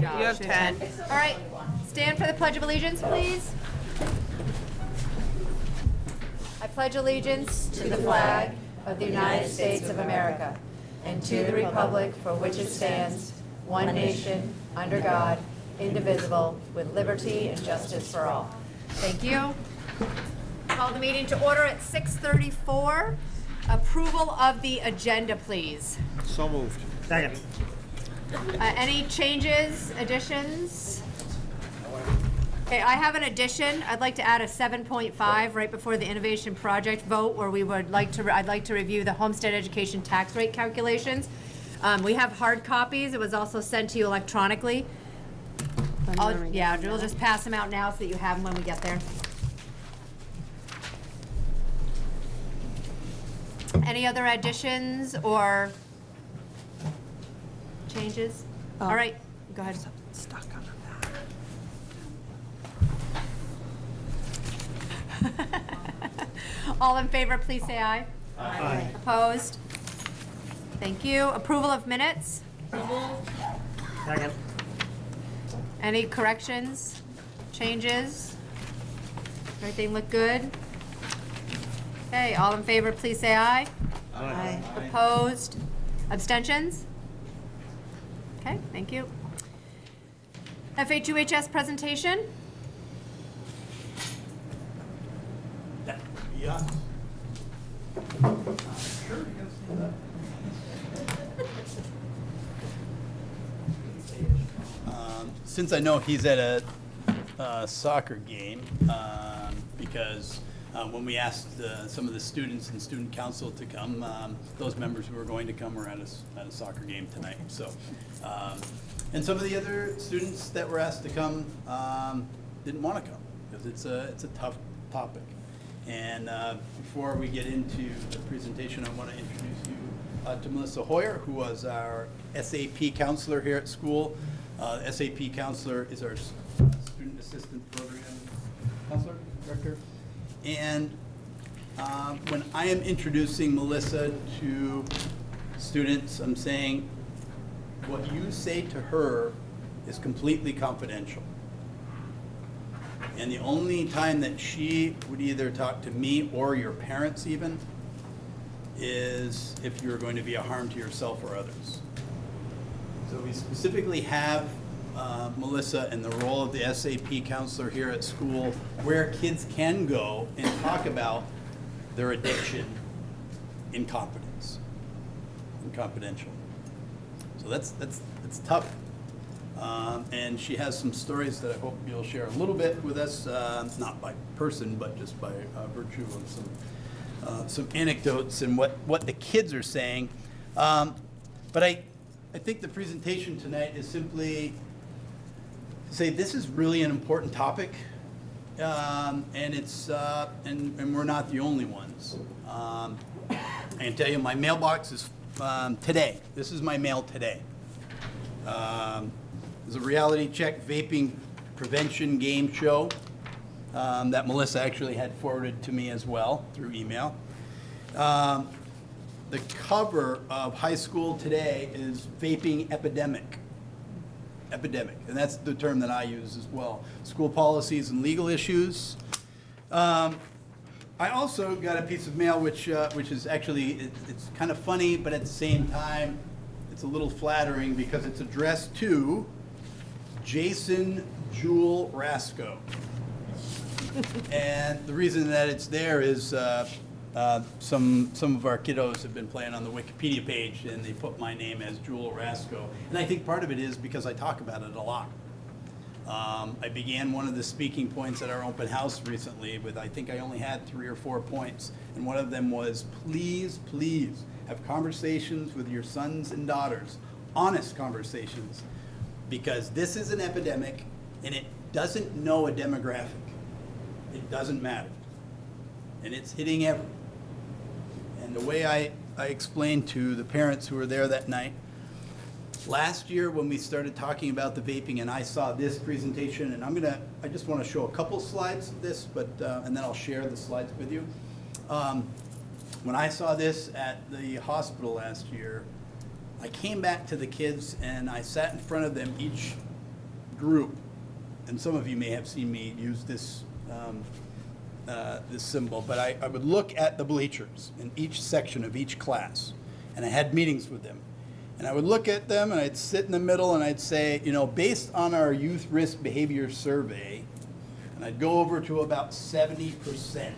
job. You have 10. All right, stand for the Pledge of Allegiance, please. I pledge allegiance to the flag of the United States of America and to the republic for which it stands, one nation, under God, indivisible, with liberty and justice for all. Thank you. Call the meeting to order at 6:34. Approval of the agenda, please. So moved. Second. Any changes, additions? Okay, I have an addition. I'd like to add a 7.5 right before the innovation project vote, where I'd like to review the homestead education tax rate calculations. We have hard copies. It was also sent to you electronically. We'll just pass them out now so that you have them when we get there. Any other additions or changes? All right, go ahead. Stuck on the All in favor, please say aye. Aye. Opposed? Thank you. Approval of minutes? Second. Any corrections, changes? Everything look good? Okay, all in favor, please say aye. Aye. Opposed? Abstentions? Okay, thank you. FHUHS presentation? Yeah. Since I know he's at a soccer game, because when we asked some of the students and student council to come, those members who were going to come were at a soccer game tonight. So, and some of the other students that were asked to come didn't want to come because it's a tough topic. And before we get into the presentation, I want to introduce you to Melissa Hoyer, who was our SAP counselor here at school. SAP counselor is our student assistant program counselor, director. And when I am introducing Melissa to students, I'm saying what you say to her is completely confidential. And the only time that she would either talk to me or your parents even is if you're going to be a harm to yourself or others. So we specifically have Melissa in the role of the SAP counselor here at school, where kids can go and talk about their addiction in confidence, in confidential. So that's tough. And she has some stories that I hope you'll share a little bit with us, not by person, but just by virtue of some anecdotes and what the kids are saying. But I think the presentation tonight is simply to say this is really an important topic, and it's and we're not the only ones. I can tell you my mailbox is today. This is my mail today. There's a reality check vaping prevention game show that Melissa actually had forwarded to me as well through email. The cover of High School Today is Vaping Epidemic. Epidemic, and that's the term that I use as well. School policies and legal issues. I also got a piece of mail which is actually, it's kind of funny, but at the same time, it's a little flattering because it's addressed to Jason Jewel Rasco. And the reason that it's there is some of our kiddos have been playing on the Wikipedia page and they put my name as Jewel Rasco. And I think part of it is because I talk about it a lot. I began one of the speaking points at our open house recently with, I think I only had 3 or 4 points. And one of them was, please, please have conversations with your sons and daughters, honest conversations, because this is an epidemic and it doesn't know a demographic. It doesn't matter. And it's hitting everyone. And the way I explained to the parents who were there that night, last year when we started talking about the vaping and I saw this presentation, and I just want to show a couple slides of this, but and then I'll share the slides with you. When I saw this at the hospital last year, I came back to the kids and I sat in front of them, each group, and some of you may have seen me use this this symbol, but I would look at the bleachers in each section of each class, and I had meetings with them. And I would look at them, and I'd sit in the middle, and I'd say, you know, based on our youth risk behavior survey, and I'd go over to about 70%.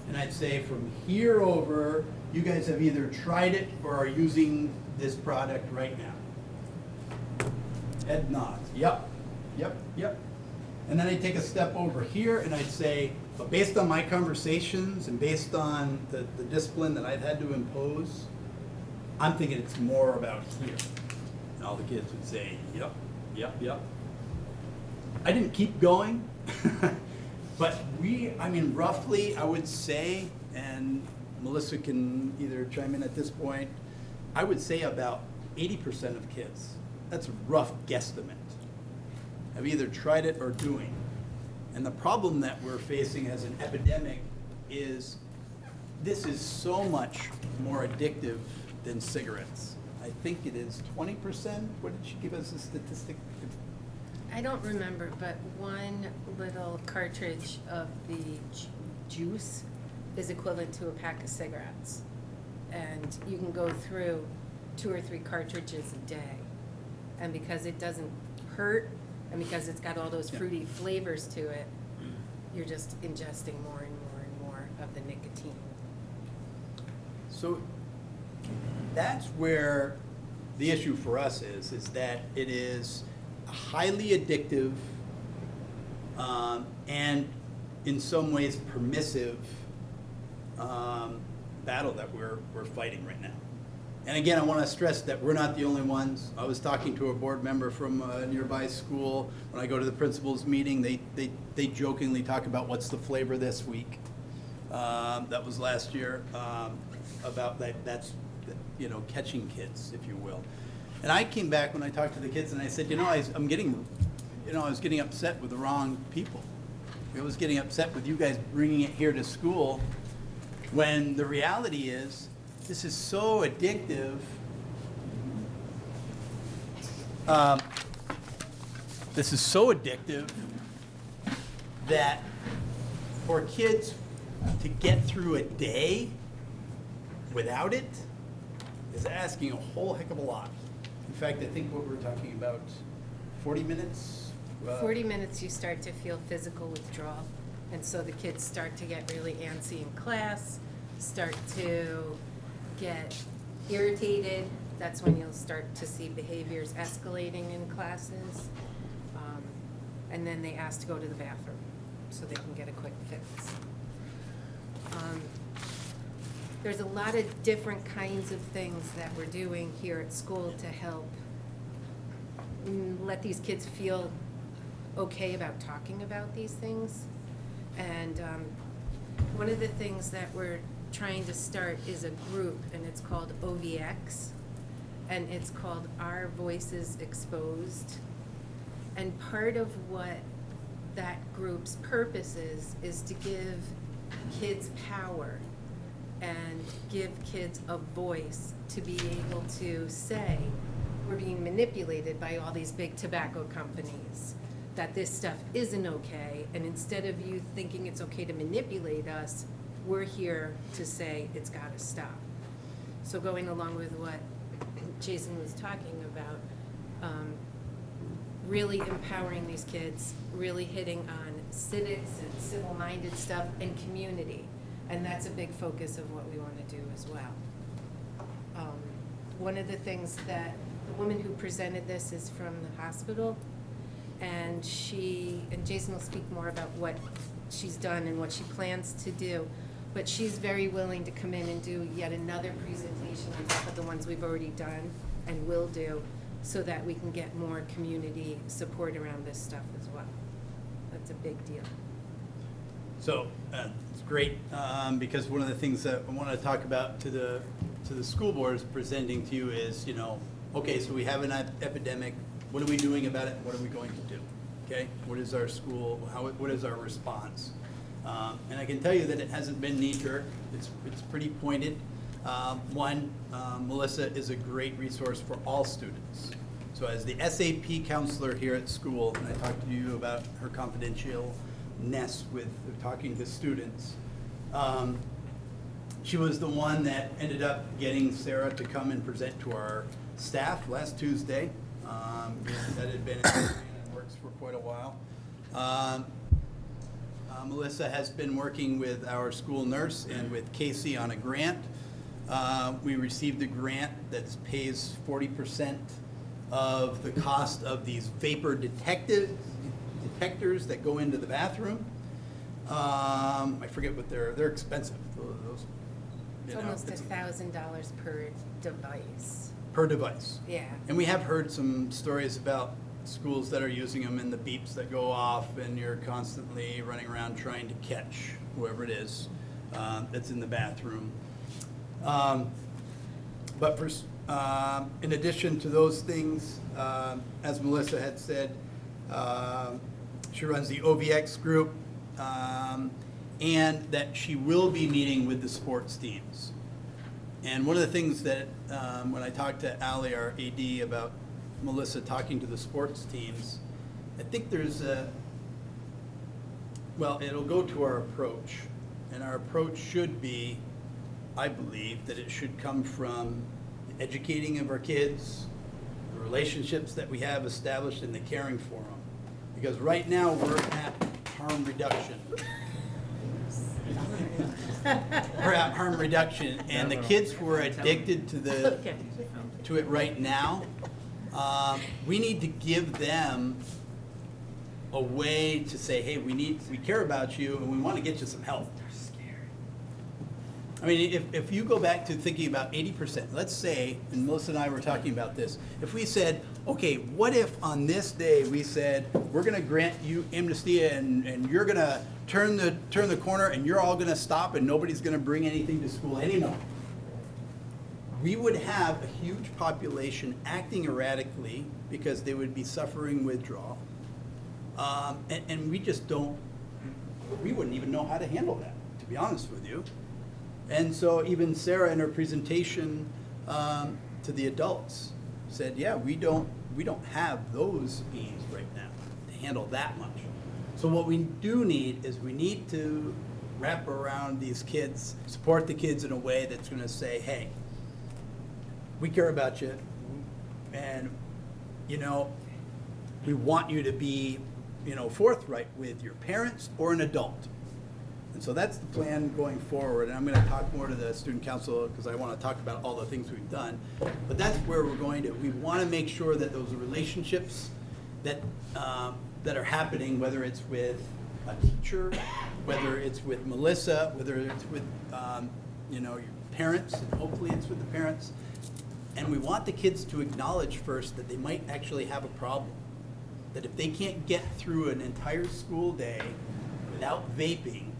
And I'd say, from here over, you guys have either tried it or are using this product right now. Head nods. Yep, yep, yep. And then I'd take a step over here, and I'd say, but based on my conversations and based on the discipline that I've had to impose, I'm thinking it's more about here. And all the kids would say, yep, yep, yep. I didn't keep going, but roughly, I would say, and Melissa can either chime in at this point, I would say about 80% of kids, that's a rough guesstimate, have either tried it or doing. And the problem that we're facing as an epidemic is this is so much more addictive than cigarettes. I think it is 20%. What did she give us a statistic? I don't remember, but one little cartridge of the juice is equivalent to a pack of cigarettes. And you can go through 2 or 3 cartridges a day. And because it doesn't hurt, and because it's got all those fruity flavors to it, you're just ingesting more and more and more of the nicotine. So that's where the issue for us is that it is highly addictive and in some ways permissive battle that we're fighting right now. And again, I want to stress that we're not the only ones. I was talking to a board member from a nearby school. When I go to the principals meeting, they jokingly talk about what's the flavor this week. That was last year, about that's catching kids, if you will. And I came back when I talked to the kids and I said, I was getting upset with the wrong people. I was getting upset with you guys bringing it here to school, when the reality is this is so addictive. This is so addictive that for kids to get through a day without it is asking a whole heck of a lot. In fact, I think what we're talking about, 40 minutes? 40 minutes you start to feel physical withdrawal. And so the kids start to get really antsy in class, start to get irritated. That's when you'll start to see behaviors escalating in classes. And then they ask to go to the bathroom so they can get a quick fix. There's a lot of different kinds of things that we're doing here at school to help let these kids feel okay about talking about these things. And one of the things that we're trying to start is a group, and it's called OVX, and it's called Our Voices Exposed. And part of what that group's purpose is to give kids power and give kids a voice to be able to say, we're being manipulated by all these big tobacco companies, that this stuff isn't okay, and instead of you thinking it's okay to manipulate us, we're here to say it's gotta stop. So going along with what Jason was talking about, really empowering these kids, really hitting on civics and civil-minded stuff and community. And that's a big focus of what we want to do as well. One of the things that the woman who presented this is from the hospital, and Jason will speak more about what she's done and what she plans to do, but she's very willing to come in and do yet another presentation on top of the ones we've already done and will do, so that we can get more community support around this stuff as well. That's a big deal. So it's great, because one of the things that I want to talk about to the school boards presenting to you is, okay, so we have an epidemic. What are we doing about it? What are we going to do? Okay, what is our school? What is our response? And I can tell you that it hasn't been knee-jerk. It's pretty pointed. Melissa is a great resource for all students. So So as the SAP counselor here at school, and I talked to you about her confidentialness with talking to students, she was the one that ended up getting Sarah to come and present to our staff last Tuesday. That had been in the works for quite a while. Melissa has been working with our school nurse and with Casey on a grant. We received a grant that pays 40% of the cost of these vapor detectors that go into the bathroom. I forget what they're expensive. Those, It's almost $1,000 per device. per device. Yeah. And we have heard some stories about schools that are using them and the beeps that go off, and you're constantly running around trying to catch whoever it is that's in the bathroom. But in addition to those things, as Melissa had said, she runs the OVX group, and that she will be meeting with the sports teams. And one of the things that, when I talked to Allie, our AD, about Melissa talking to the sports teams, I think there's it'll go to our approach. And our approach should be, I believe, that it should come from the educating of our kids, the relationships that we have established, and the caring for them. Because right now, we're at harm reduction. We're at harm reduction, and the kids who are addicted to it right now, we need to give them a way to say, hey, we care about you, and we want to get you some help. I mean, if you go back to thinking about 80%, let's say, and Melissa and I were talking about this, if we said, okay, what if on this day we said, we're gonna grant you amnesty and you're gonna turn the corner and you're all gonna stop and nobody's gonna bring anything to school anymore. We would have a huge population acting erratically because they would be suffering withdrawal. And we just we wouldn't even know how to handle that, to be honest with you. And so even Sarah in her presentation to the adults said, yeah, we don't have those means right now to handle that much. So what we do need is we need to wrap around these kids, support the kids in a way that's going to say, hey, we care about you, and we want you to be forthright with your parents or an adult. And so that's the plan going forward, and I'm going to talk more to the student council because I want to talk about all the things we've done. But that's where we're going to. We want to make sure that those relationships that are happening, whether it's with a teacher, whether it's with Melissa, whether it's with your parents, and hopefully it's with the parents. And we want the kids to acknowledge first that they might actually have a problem. That if they can't get through an entire school day without vaping,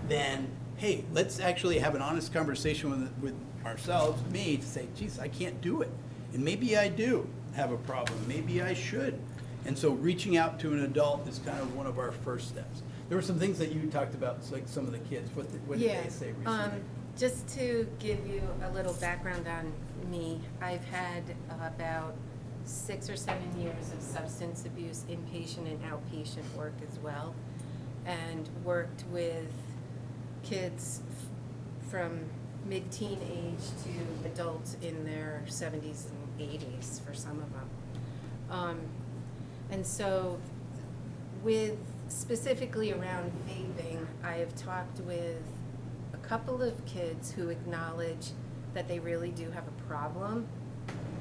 then, hey, let's actually have an honest conversation with ourselves, me, to say, geez, I can't do it. And maybe I do have a problem. Maybe I should. And so reaching out to an adult is kind of one of our first steps. There were some things that you talked about, like some of the kids. What did they say recently? Just to give you a little background on me, I've had about 6 or 7 years of substance abuse inpatient and outpatient work as well, and worked with kids from mid-teen age to adults in their 70s and 80s for some of them. And so with specifically around vaping, I have talked with a couple of kids who acknowledge that they really do have a problem,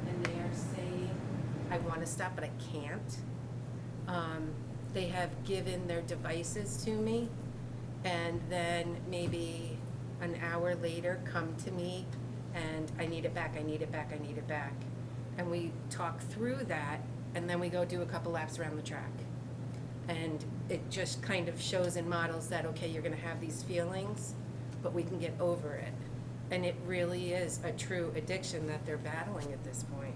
and they are saying, I want to stop, but I can't. They have given their devices to me, and then maybe an hour later come to me and I need it back, I need it back, I need it back. And we talk through that, and then we go do a couple laps around the track. And it just kind of shows and models that, okay, you're gonna have these feelings, but we can get over it. And it really is a true addiction that they're battling at this point.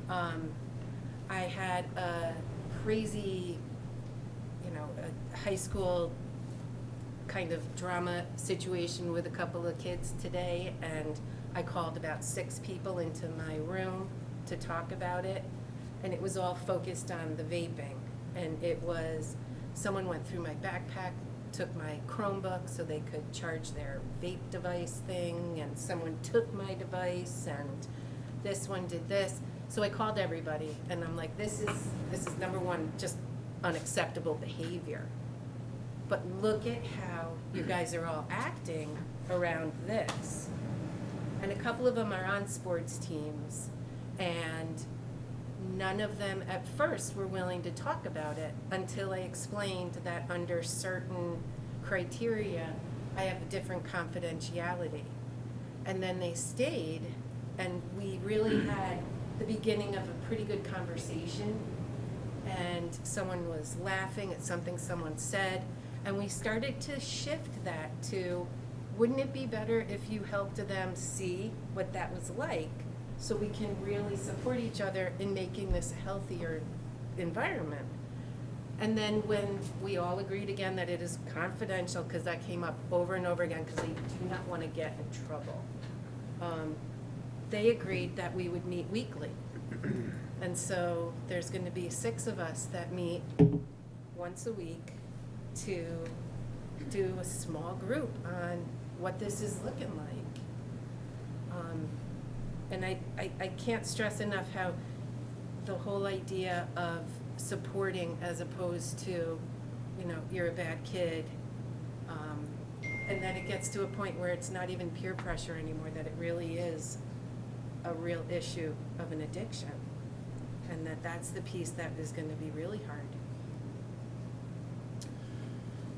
I had a crazy, a high school kind of drama situation with a couple of kids today, and I called about 6 people into my room to talk about it, and it was all focused on the vaping. And it was, someone went through my backpack, took my Chromebook so they could charge their vape device thing, and someone took my device, and this one did this. So I called everybody, and I'm like, this is number one, just unacceptable behavior. But look at how you guys are all acting around this. And a couple of them are on sports teams, and none of them at first were willing to talk about it until I explained that under certain criteria, I have a different confidentiality. And then they stayed, and we really had the beginning of a pretty good conversation, and someone was laughing at something someone said, and we started to shift that to, wouldn't it be better if you helped them see what that was like, so we can really support each other in making this a healthier environment? And then when we all agreed again that it is confidential, because that came up over and over again, because they do not want to get in trouble, they agreed that we would meet weekly. And so there's going to be 6 of us that meet once a week to do a small group on what this is looking like. And I can't stress enough how the whole idea of supporting as opposed to, you're a bad kid, and then it gets to a point where it's not even peer pressure anymore, that it really is a real issue of an addiction, and that's the piece that is going to be really hard.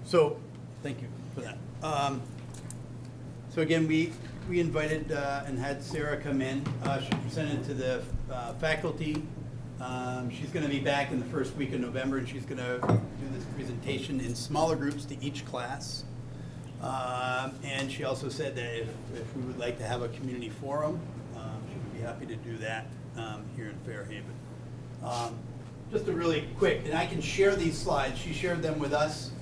So, thank you for that. So again, we invited and had Sarah come in. She presented to the faculty. She's going to be back in the first week of November, and she's going to do this presentation in smaller groups to each class. And she also said that if we would like to have a community forum, she would be happy to do that here in Fairhaven. Just a really quick, and I can share these slides. She shared them with us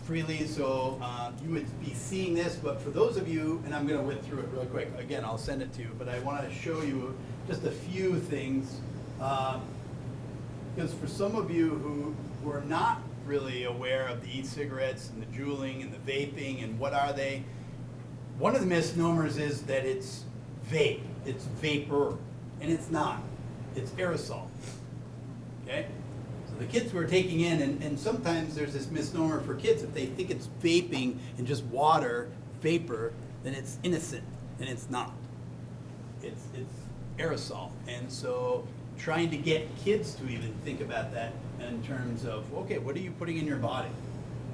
freely, so you would be seeing this, but for those of you, and I'm going to whip through it real quick, again, I'll send it to you, but I want to show you just a few things, because for some of you who are not really aware of the e-cigarettes and the juuling and the vaping and what are they, one of the misnomers is that it's vape, it's vapor, and it's not. It's aerosol, okay? So the kids who are taking in, and sometimes there's this misnomer for kids, if they think it's vaping and just water, vapor, then it's innocent, and it's not. It's aerosol, and so trying to get kids to even think about that in terms of, okay, what are you putting in your body,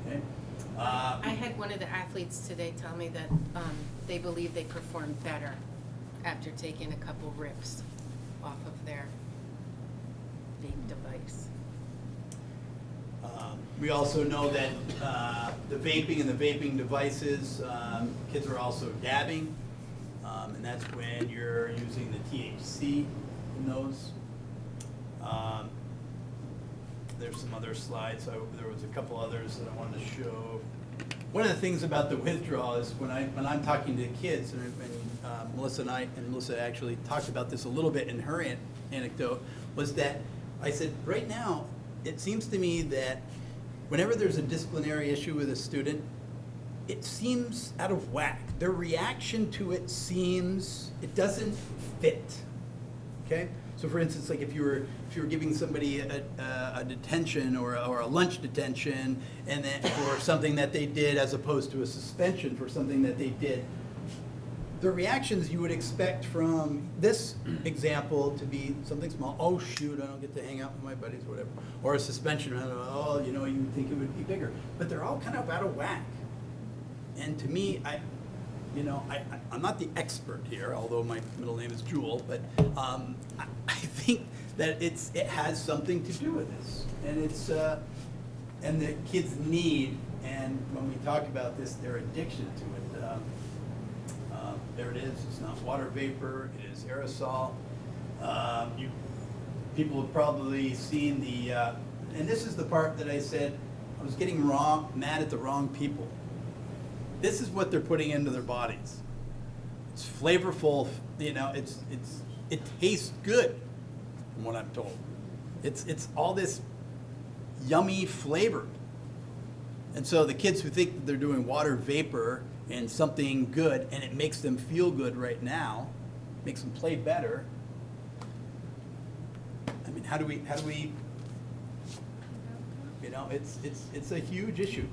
okay? I had one of the athletes today tell me that they believe they perform better after taking a couple rips off of their vape device. We also know that the vaping and the vaping devices, kids are also dabbing, and that's when you're using the THC in those. There's some other slides. There was a couple others that I wanted to show. One of the things about the withdrawal is when I'm talking to kids, and Melissa actually talked about this a little bit in her anecdote, was that I said, right now, it seems to me that whenever there's a disciplinary issue with a student, it seems out of whack. Their reaction to it it doesn't fit, okay? So for instance, like if you were giving somebody a detention or a lunch detention, and then for something that they did as opposed to a suspension for something that they did, the reactions you would expect from this example to be something small. Oh shoot, I don't get to hang out with my buddies, or whatever. Or a suspension. Oh, you would think it would be bigger. But they're all kind of out of whack. And to me, I'm not the expert here, although my middle name is Jewel, but I think that it has something to do with this. And it's and the kids need, and when we talk about this, their addiction to it. There it is. It's not water vapor. It is aerosol. People have probably seen the, and this is the part that I said I was getting mad at the wrong people. This is what they're putting into their bodies. It's flavorful. It's it tastes good, from what I'm told. It's all this yummy flavor. And so the kids who think that they're doing water vapor and something good, and it makes them feel good right now, makes them play better. I mean, how do we, you know, it's a huge issue.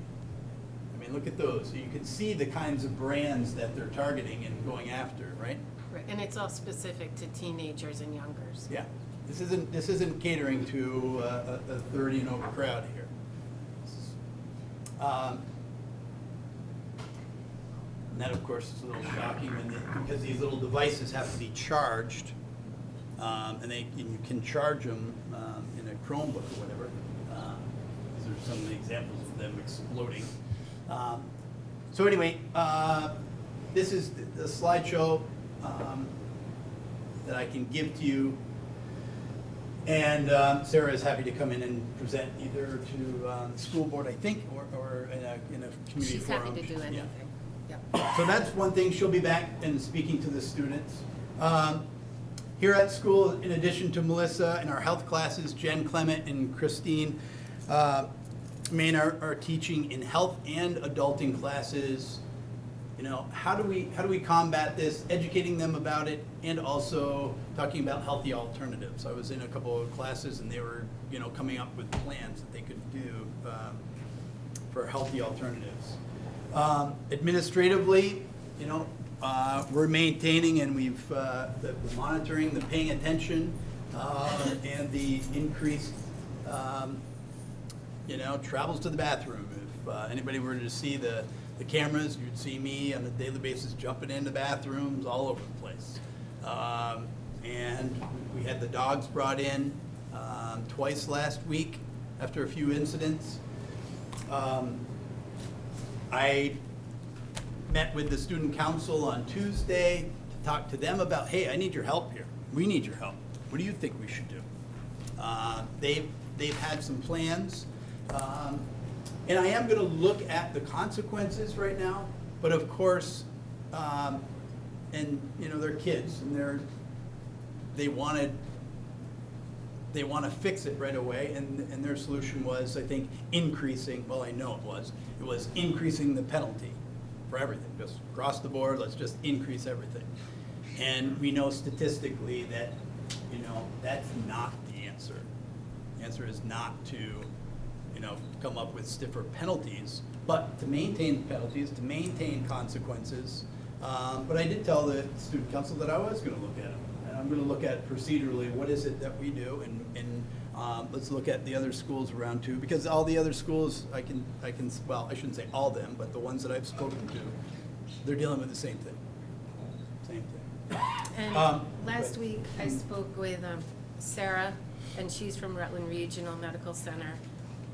I mean, look at those. So you can see the kinds of brands that they're targeting and going after, right? Right, and it's all specific to teenagers and youngers. Yeah. This isn't catering to a 30 and over crowd here. And that, of course, is a little shocking because these little devices have to be charged, and you can charge them in a Chromebook or whatever. These are some of the examples of them exploding. So anyway, this is the slideshow that I can give to you. And Sarah is happy to come in and present either to the school board, I think, or in a community She's forum. happy to do Yeah. anything. Yep. So that's one thing. She'll be back and speaking to the students. Here at school, in addition to Melissa in our health classes, Jen Clement and Christine Main are teaching in health and adulting classes. You know, how do we combat this? Educating them about it, and also talking about healthy alternatives. I was in a couple of classes, and they were, you know, coming up with plans that they could do for healthy alternatives. Administratively, you know, we're maintaining, and we're monitoring, the paying attention, and the increased, you know, travels to the bathroom. If anybody were to see the cameras, you'd see me on a daily basis jumping into bathrooms all over the place. And we had the dogs brought in twice last week after a few incidents. I met with the student council on Tuesday to talk to them about, hey, I need your help here. We need your help. What do you think we should do? They've had some plans. And I am going to look at the consequences right now, but of course, and you know, they're kids, and they want to fix it right away, and their solution was, I think, increasing. Well, I know it was increasing the penalty for everything, just across the board. Let's just increase everything. And we know statistically that, you know, that's not the answer. The answer is not to, you know, come up with stiffer penalties, but to maintain penalties, to maintain consequences. But I did tell the student council that I was going to look at them. And I'm going to look at procedurally, what is it that we do, and let's look at the other schools around too, because all the other schools, well, I shouldn't say all of them, but the ones that I've spoken to, they're dealing with the same thing. Same thing. And last week, I spoke with Sarah, and she's from Rutland Regional Medical Center.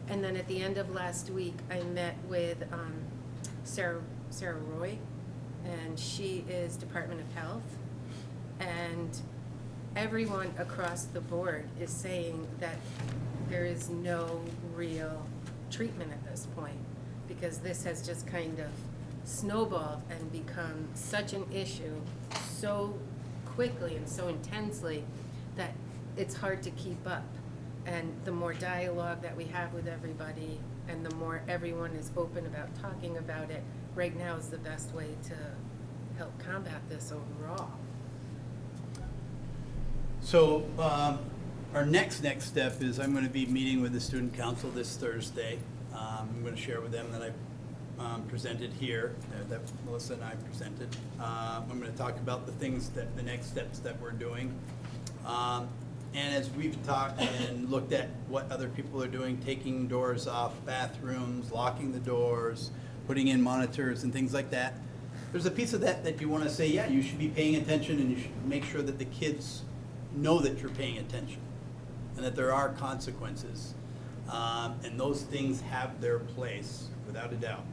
And then at the end of last week, I met with Sarah Roy, and she is Department of Health. And everyone across the board is saying that there is no real treatment at this point, because this has just kind of snowballed and become such an issue so quickly and so intensely that it's hard to keep up. And the more dialogue that we have with everybody, and the more everyone is open about talking about it, right now is the best way to help combat this overall. So our next step is I'm going to be meeting with the student council this Thursday. I'm going to share with them that I presented here, that Melissa and I presented. I'm going to talk about the next steps that we're doing. And as we've talked and looked at what other people are doing, taking doors off bathrooms, locking the doors, putting in monitors and things like that, there's a piece of that you want to say, yeah, you should be paying attention, and you should make sure that the kids know that you're paying attention and that there are consequences. And those things have their place, without a doubt.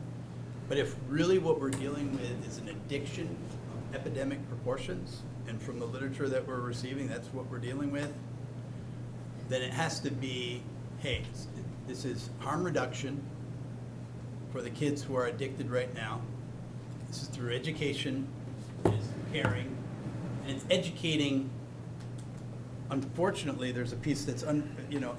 But if really what we're dealing with is an addiction of epidemic proportions, and from the literature that we're receiving, that's what we're dealing with, then it has to be, hey, this is harm reduction for the kids who are addicted right now. This is through education, it is through caring, and it's educating unfortunately, there's a piece that's,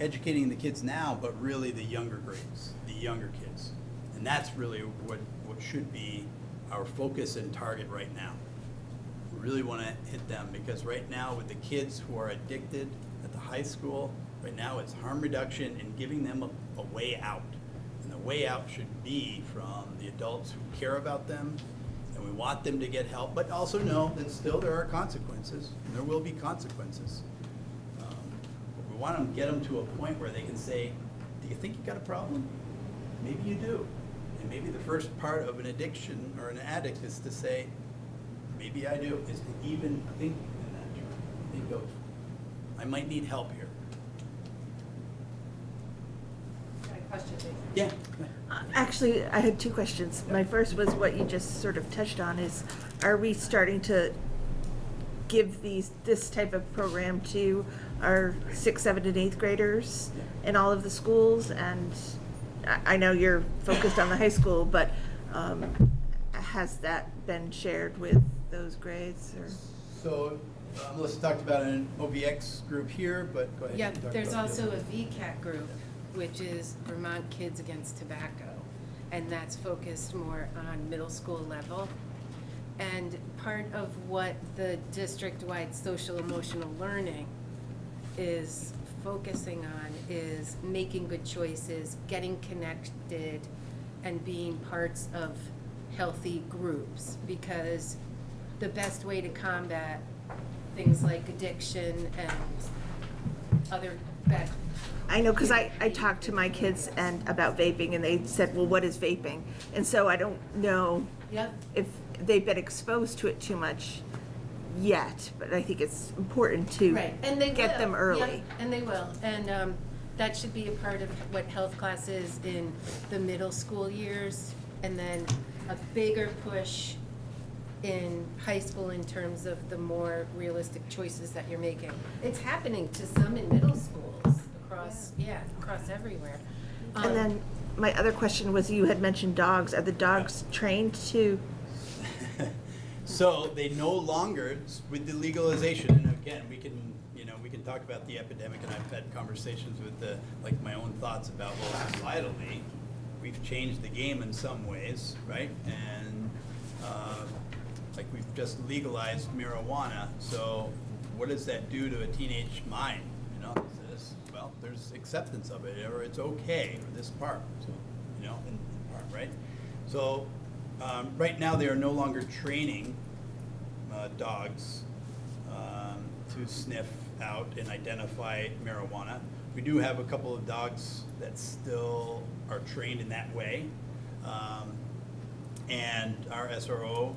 educating the kids now, but really the younger grades, the younger kids. And that's really what should be our focus and target right now. We really want to hit them, because right now with the kids who are addicted at the high school, right now it's harm reduction and giving them a way out. And the way out should be from the adults who care about them, and we want them to get help, but also know that still there are consequences, and there will be consequences. But we want to get them to a point where they can say, do you think you got a problem? Maybe you do. And maybe the first part of an addiction or an addict is to say, maybe I do, is to even think in that term. Think of, I might need help here. Got a question, please. Yeah. Actually, I had two questions. My first was what you just sort of touched on is, are we starting to give this type of program to our 6th, 7th, and 8th graders in all of the schools? And I know you're focused on the high school, but has that been shared with those grades? Or? So Melissa talked about an OVX group here, but go ahead. Yeah, and talk there's about also the a other. VCAT group, which is Vermont Kids Against Tobacco, and that's focused more on middle school level. And part of what the district-wide social emotional learning is focusing on is making good choices, getting connected, and being parts of healthy groups, because the best way to combat things like addiction and other bad. I know, because I talked to my kids about vaping, and they said, well, what is vaping? And so I don't know Yep. if they've been exposed to it too much yet, but I think it's important to Right, and they get will. them early. Yep, and they will, and that should be a part of what health class is in the middle school years, and then a bigger push in high school in terms of the more realistic choices that you're making. It's happening to some in middle schools across everywhere. And then my other question was, you had mentioned dogs. Are the dogs trained to? So they no longer, with the legalization, and again, we can talk about the epidemic, and I've had conversations with my own thoughts about, well, societally, we've changed the game in some ways, right? And like we've just legalized marijuana, so what does that do to a teenage mind? Well, there's acceptance of it, or it's okay for this part, so, in part, right? So right now they are no longer training dogs to sniff out and identify marijuana. We do have a couple of dogs that still are trained in that way. And our SRO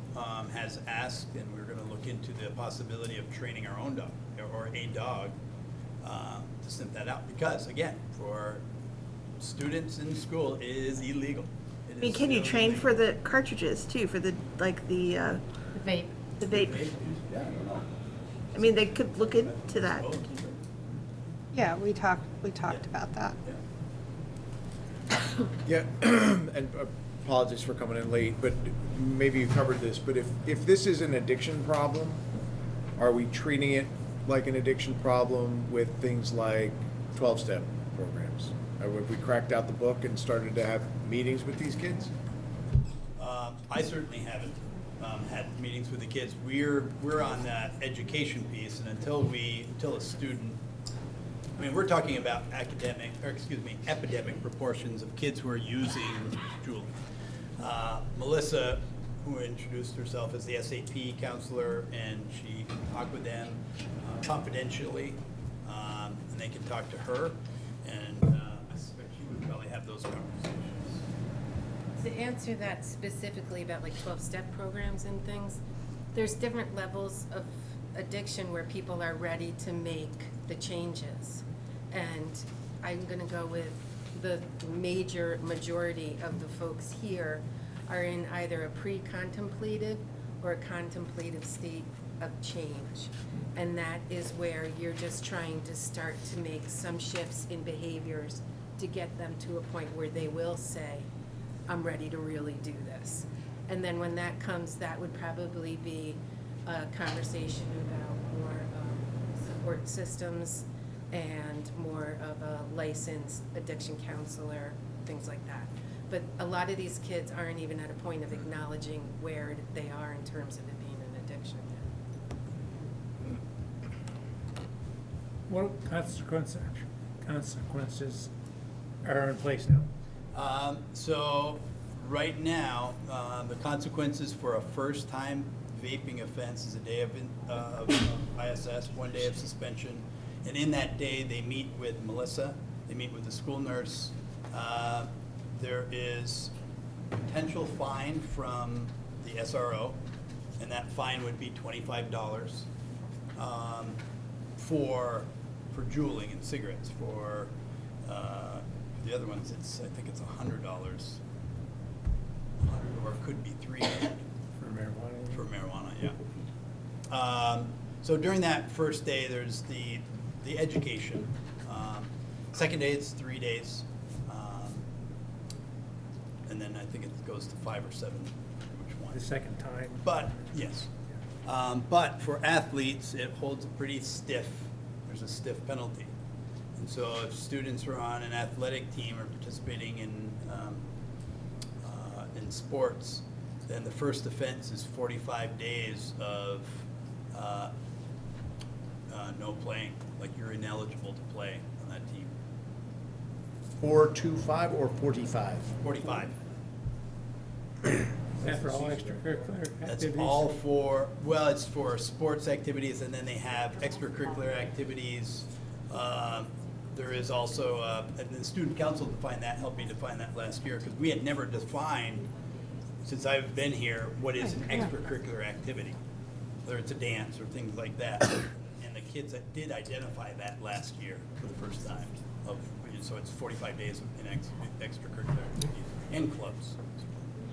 has asked, and we're going to look into the possibility of training our own dog or a dog to sniff that out. Because, again, for students in school, it is illegal. I mean, can you train for the cartridges too, for the Vape. the vape? Yeah, I don't know. I mean, they could look into that. Yeah, we talked about that. Yeah, and apologies for coming in late, but maybe you covered this, but if this is an addiction problem, are we treating it like an addiction problem with things like 12-step programs? Have we cracked out the book and started to have meetings with these kids? I certainly haven't had meetings with the kids. We're on that education piece, and until a student, I mean, we're talking about epidemic proportions of kids who are using Juul. Melissa, who introduced herself as the SAP counselor, and she talked with them confidentially, and they can talk to her, and I suspect she would probably have those conversations. To answer that specifically about like 12-step programs and things, there's different levels of addiction where people are ready to make the changes. And I'm gonna go with the major majority of the folks here are in either a pre-contemplative or a contemplative state of change. And that is where you're just trying to start to make some shifts in behaviors to get them to a point where they will say, I'm ready to really do this. And then when that comes, that would probably be a conversation about more some support systems and more of a licensed addiction counselor, things like that. But a lot of these kids aren't even at a point of acknowledging where they are in terms of it being an addiction yet. What consequences are in place now? So right now, the consequences for a first-time vaping offense is a day of ISS, 1 day of suspension. And in that day, they meet with Melissa, they meet with the school nurse. There is potential fine from the SRO, and that fine would be $25 for juuling and cigarettes. For the other ones, I think it's $100, or it could be $300 For marijuana? for marijuana. Yeah. So during that first day, there's the education. Second day, it's 3 days. And then I think it goes to 5 or 7, which one. The second time? But, yes. But for athletes, it holds a pretty stiff, there's a stiff penalty. And so if students are on an athletic team or participating in sports, then the first offense is 45 days of no playing, like you're ineligible to play on that team. 425 or 45? 45. Is that for all extracurricular activities? That's all for, well, it's for sports activities, and then they have extracurricular activities. There is also, and the student council defined that, helped me define that last year, because we had never defined, since I've been here, what is an extracurricular activity, whether it's a dance or things like that. And the kids that did identify that last year for the first time. So it's 45 days in extracurricular activities and clubs.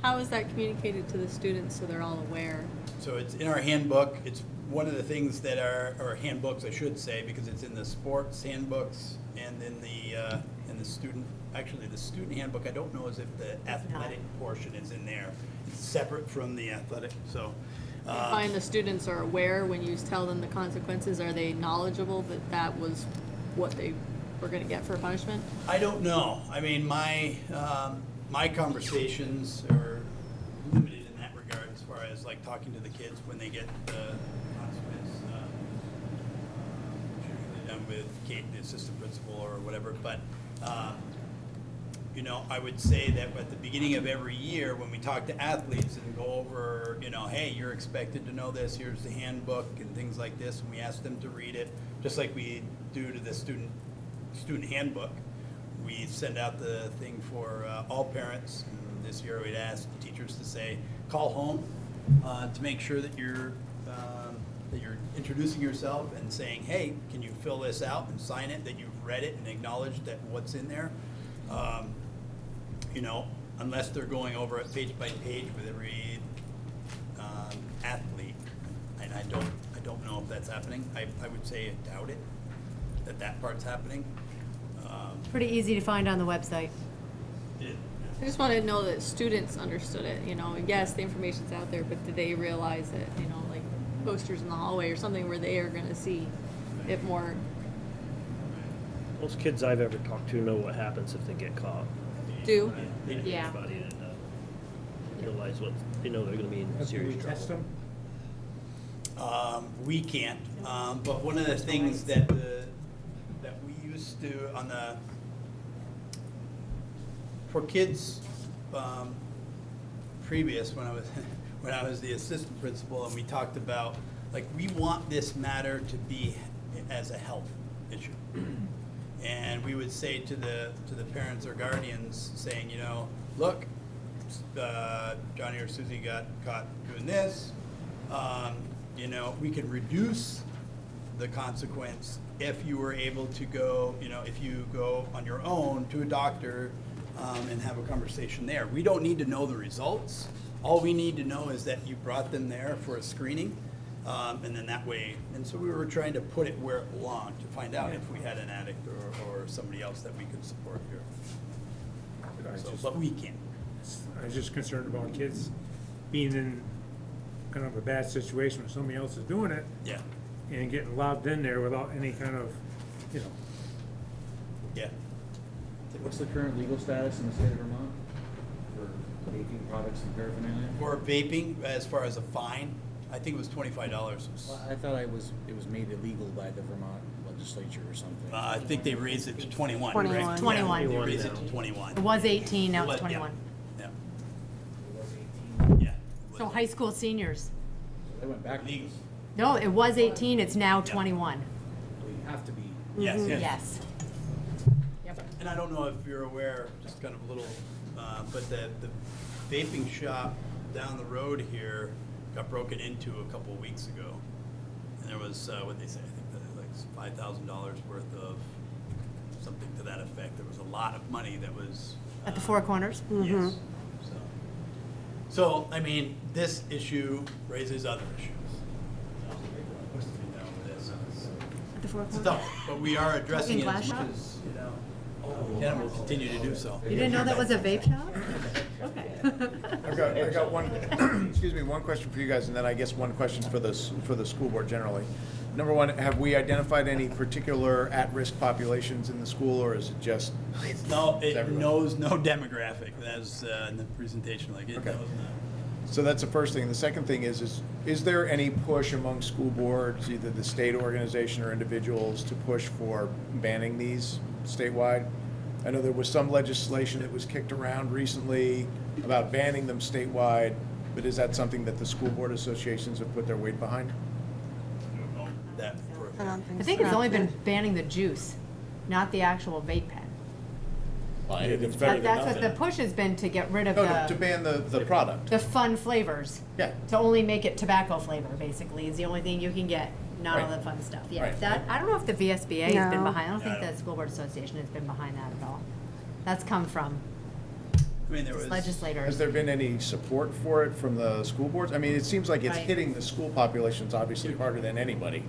How is that communicated to the students so they're all aware? So it's in our handbook. It's one of the things that or handbooks, I should say, because it's in the sports handbooks and in the student, actually the student handbook, I don't know as if the athletic portion is in there. It's separate from the athletic, so. Do you find the students are aware when you tell them the consequences? Are they knowledgeable that that was what they were going to get for punishment? I don't know. I mean, my conversations are limited in that regard as far as like talking to the kids when they get the consequence. Usually done with Kate, the assistant principal, or whatever. But I would say that at the beginning of every year, when we talk to athletes and go over, hey, you're expected to know this. Here's the handbook and things like this, and we ask them to read it, just like we do to the student handbook. We send out the thing for all parents. And this year we'd asked teachers to say, call home to make sure that you're introducing yourself and saying, hey, can you fill this out and sign it, that you've read it and acknowledged that what's in there. Unless they're going over it page by page with every athlete, and I don't know if that's happening. I would say I doubt it, that part's happening. Pretty easy to find on the website. I just wanted to know that students understood it, yes, the information's out there, but did they realize that, like posters in the hallway or something where they are going to see it more? Most kids I've ever talked to know what happens if they get caught. Do? Yeah. Everybody realize what they know they're going to be in Do serious we trouble. test them? We can't, but one of the things that we used to for kids previous when I was the assistant principal, and we talked about like we want this matter to be as a health issue. And we would say to the parents or guardians, saying, look, Johnny or Susie got caught doing this. We could reduce the consequence if you were able to go, if you go on your own to a doctor and have a conversation there. We don't need to know the results. All we need to know is that you brought them there for a screening. And then that way, and so we were trying to put it where it belonged to find out if we had an addict or somebody else that we could support here. But we can't. I was just concerned about kids being in kind of a bad situation where somebody else is doing it. Yeah. and getting lobbed in there without any kind of, you know, Yeah. What's the current legal status in the state of Vermont for vaping products and paraphernalia? For vaping, as far as a fine, I think it was $25. Well, I thought it was made illegal by the Vermont legislature or something. I think they raised it to 21, 21. correct? 21. Yeah, they raised it to 21. It was 18, now it's But, yeah, 21. Yeah, It was 18. yeah. So high school seniors. They went back. Legal. No, it was 18, it's now 21. So you have to be. Yes, yes. Yes. Yep. And I don't know if you're aware, just kind of a little, but the vaping shop down the road here got broken into a couple of weeks ago. And there was, what'd they say, I think that like $5,000 worth of something to that effect. There was a lot of money that was. At the Four Corners? Yes. So, I mean, this issue raises other issues. You know, At the Four it's Corners? tough, but we are addressing it glass as much shop? as, you know, we can, and we'll continue to do so. You didn't know that was a vape shop? Okay. I got one, excuse me, one question for you guys, and then I guess one question for the school board generally. Number one, have we identified any particular at-risk populations in the school, or is it just? No, it everyone? knows no demographic, as in the presentation, like it Okay. knows no. So that's the first thing. The second thing is there any push among school boards, either the state organization or individuals, to push for banning these statewide? I know there was some legislation that was kicked around recently about banning them statewide, but is that something that the school board associations have put their weight behind? I don't know that for a I don't I think so. it's only been banning the juice, not the actual vape pen. It's better than That's what the nothing. push has been, to get rid of No, to the ban the product. fun flavors. Yeah. To only make it tobacco flavor, basically, is the only thing you can get, not all Right. the fun stuff. Yeah, Right. that, I don't know if the VSBA has been No. behind, I don't Yeah, I think don't- the School Board Association has been behind that at all. That's come from I mean, there was. legislators. Has there been any support for it from the school boards? I mean, it seems like it's Right. hitting the school populations obviously harder than anybody.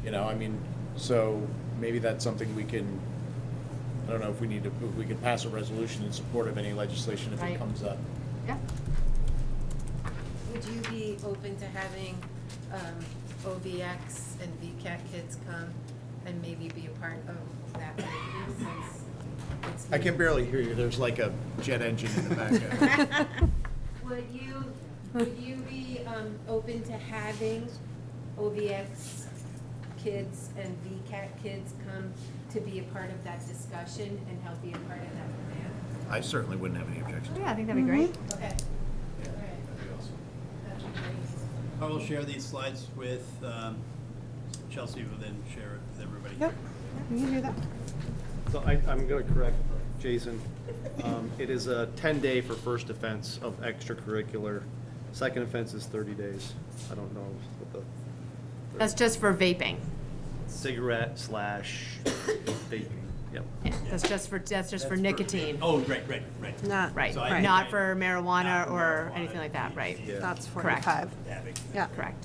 You know, I mean, so maybe that's something we can, I don't know if we could pass a resolution in support of any legislation if Right. it comes up. Yeah. Would you be open to having OVX and VCAT kids come and maybe be a part of that meeting, since it's. I can barely hear you. There's like a jet engine in the background. Would you be open to having OVX kids and VCAT kids come to be a part of that discussion and help be a part of that plan? I certainly wouldn't have any objection. Yeah, I think that'd be great. Okay. All right. That'd be great. I will share these slides with Chelsea, who will then share it with everybody. Yep, you can do that. So I'm going to correct Jason. It is a 10-day for first offense of extracurricular. Second offense is 30 days. I don't know what the That's just for vaping. cigarette / vaping. Yep. Yeah, that's just for nicotine. Oh, right. Not, Right, So I- not I- for not marijuana for or marijuana, anything like that, right? Yeah. that's Correct. 45. Dabbing. Yeah. Correct.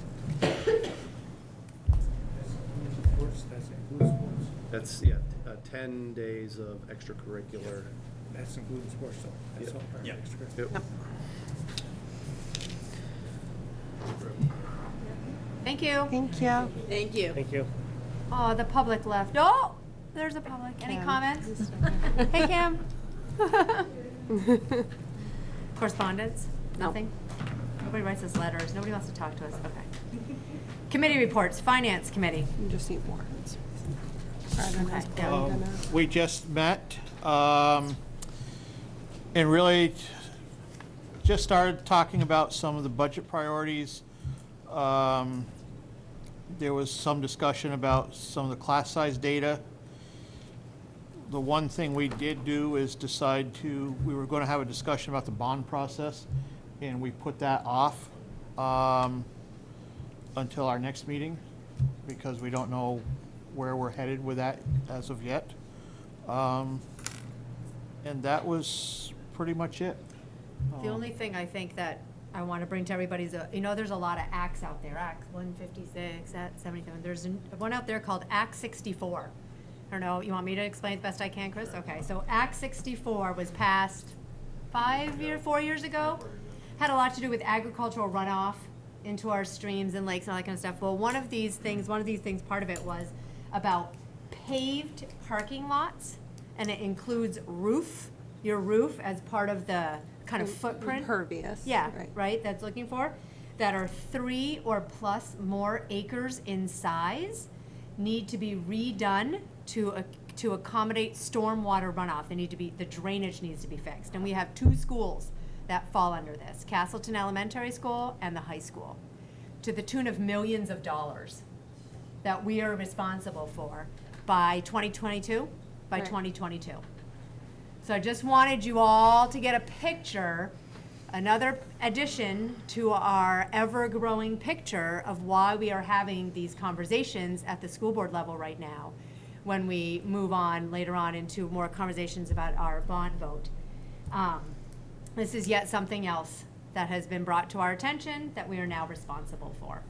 sports, that's including sports. That's, 10 days of extracurricular. That's including sports, though. That's Yep. all part of Yep. extracurricular. Yep. Thank you. Thank you. Thank you. Thank you. Oh, the public left. Oh, there's a public. Any Kim. comments? Hey, Kim. Correspondence? Nothing? Nobody writes us letters. Nobody wants to talk to us. Okay. Committee reports. Finance Committee. You just need warrants. Rather than us Okay, going to- We just met, and really just started talking about some of the budget priorities. There was some discussion about some of the class size data. The one thing we did do is we were gonna have a discussion about the bond process, and we put that off until our next meeting, because we don't know where we're headed with that as of yet. And that was pretty much it. The only thing I think that I want to bring to everybody's, there's a lot of acts out there, Act 156, Act 77. There's one out there called Act 64. I don't know, you want me to explain as best I can, Chris? Okay, so Act 64 was passed 4 years ago. Had a lot to do with agricultural runoff into our streams and lakes and all that kind of stuff. Well, one of these things, part of it was about paved parking lots, and it includes your roof as part of the kind of footprint. Impervious. Yeah, right, that's looking for, that are 3 or plus more acres in size, need to be redone to accommodate stormwater runoff. The drainage needs to be fixed. And we have 2 schools that fall under this, Castleton Elementary School and the high school, to the tune of millions of dollars that we are responsible for by 2022, Right. 2022. So I just wanted you all to get a picture, another addition to our ever-growing picture of why we are having these conversations at the school board level right now, when we move on later on into more conversations about our bond vote. This is yet something else that has been brought to our attention that we are now responsible for.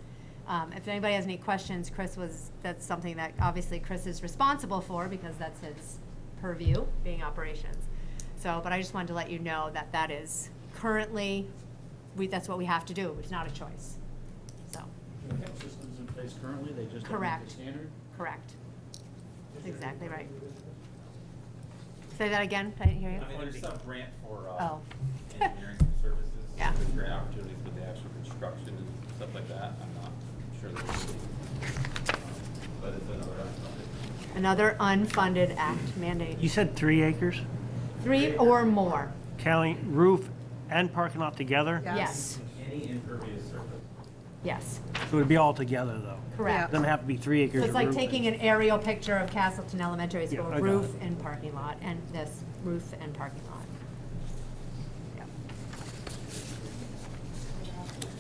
If anybody has any questions, that's something that obviously Chris is responsible for, because that's his purview, being operations. So, but I just wanted to let you know that is currently, that's what we have to do. It's not a choice. So, We have systems in place currently, they just don't meet correct. the standard? Correct. That's exactly right. Say that again. I didn't hear you. I mean, there's some grant for Oh. engineering services. Yeah. There's grant opportunities with the actual construction and stuff like that. I'm not sure that it's, but it's another unfunded. Another unfunded act mandate. You said 3 acres? 3 or more. Counting roof and parking lot together? Yes. Any impervious surface. Yes. So it would be all together, though? Correct. Doesn't have to be 3 acres So of it's like roof. taking an aerial picture of Castleton Elementary School, I got roof it. and parking lot, and this roof and parking lot.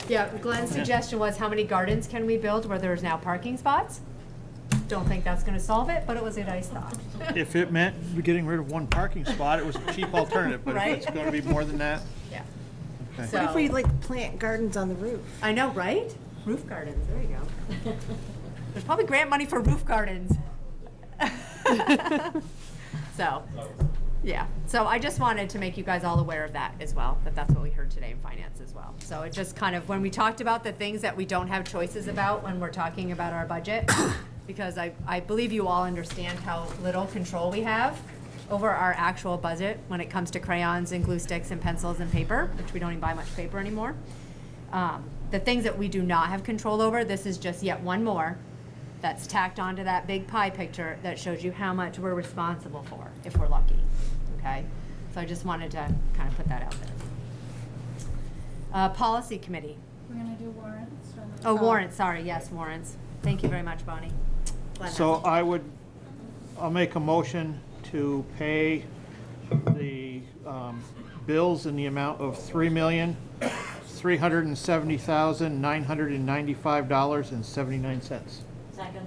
Yeah, Glenn's suggestion was, how many gardens can we build where there's now parking spots? Don't think that's gonna solve it, but it was a nice thought. If it meant getting rid of one parking spot, it was a cheap alternative, but if Right? it's gonna be more than that, Yeah. okay. So- What if we like plant gardens on the roof? I know, right? Roof gardens, there you go. There's probably grant money for roof gardens. So, yeah, so I just wanted to make you guys all aware of that as well, that's what we heard today in finance as well. So it just kind of, when we talked about the things that we don't have choices about when we're talking about our budget, because I believe you all understand how little control we have over our actual budget when it comes to crayons and glue sticks and pencils and paper, which we don't even buy much paper anymore. The things that we do not have control over, this is just yet one more that's tacked onto that big pie picture that shows you how much we're responsible for, if we're lucky, okay? So I just wanted to kind of put that out there. Policy committee. We're gonna do warrants. Oh, warrants, sorry, yes, warrants. Thank you very much, Bonnie. Glad So that's- I'll make a motion to pay the bills in the amount of $3,370,995.79. Second.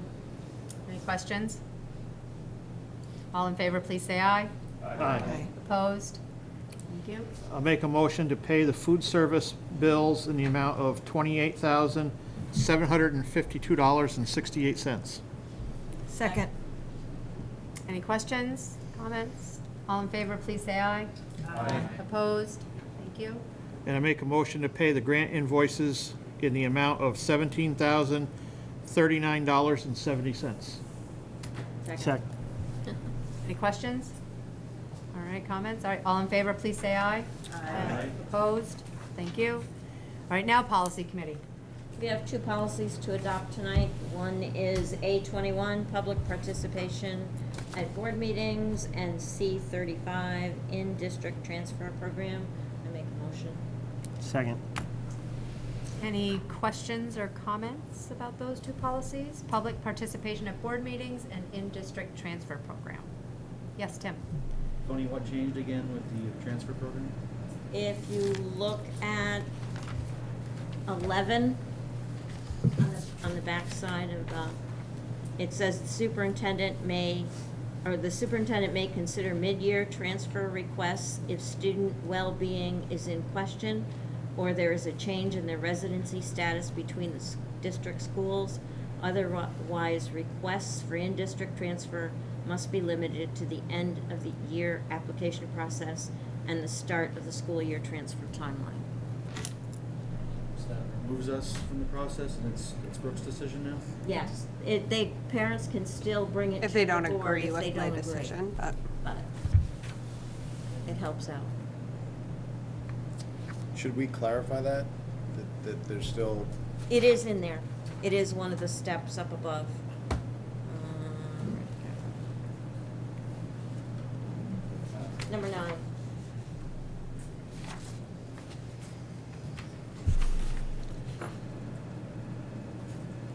Any questions? All in favor, please say aye. Aye. Opposed? Thank you. I'll make a motion to pay the food service bills in the amount of $28,752.68. Second. Any questions, comments? All in favor, please say aye. Aye. Opposed? Thank you. And I make a motion to pay the grant invoices in the amount of $17,039.70. Second. Any questions? All right, comments? All right, all in favor, please say aye. Aye. Opposed? Thank you. All right, now policy committee. We have 2 policies to adopt tonight. One is A21, public participation at board meetings, and C35, in-district transfer program. I make a motion. Second. Any questions or comments about those 2 policies? Public participation at board meetings and in-district transfer program. Yes, Tim? Tony, what changed again with the transfer program? If you look at 11, on the back side of, it says the superintendent may consider mid-year transfer requests if student well-being is in question, or there is a change in their residency status between the district schools. Otherwise, requests for in-district transfer must be limited to the end of the year application process and the start of the school year transfer timeline. Is that removes us from the process, and it's Brooke's decision now? Yes, parents can still bring it to If they the don't board agree if they with my don't agree. decision, but. But it helps out. Should we clarify that there's still, It is in there. It is one of the steps up above. Number 9.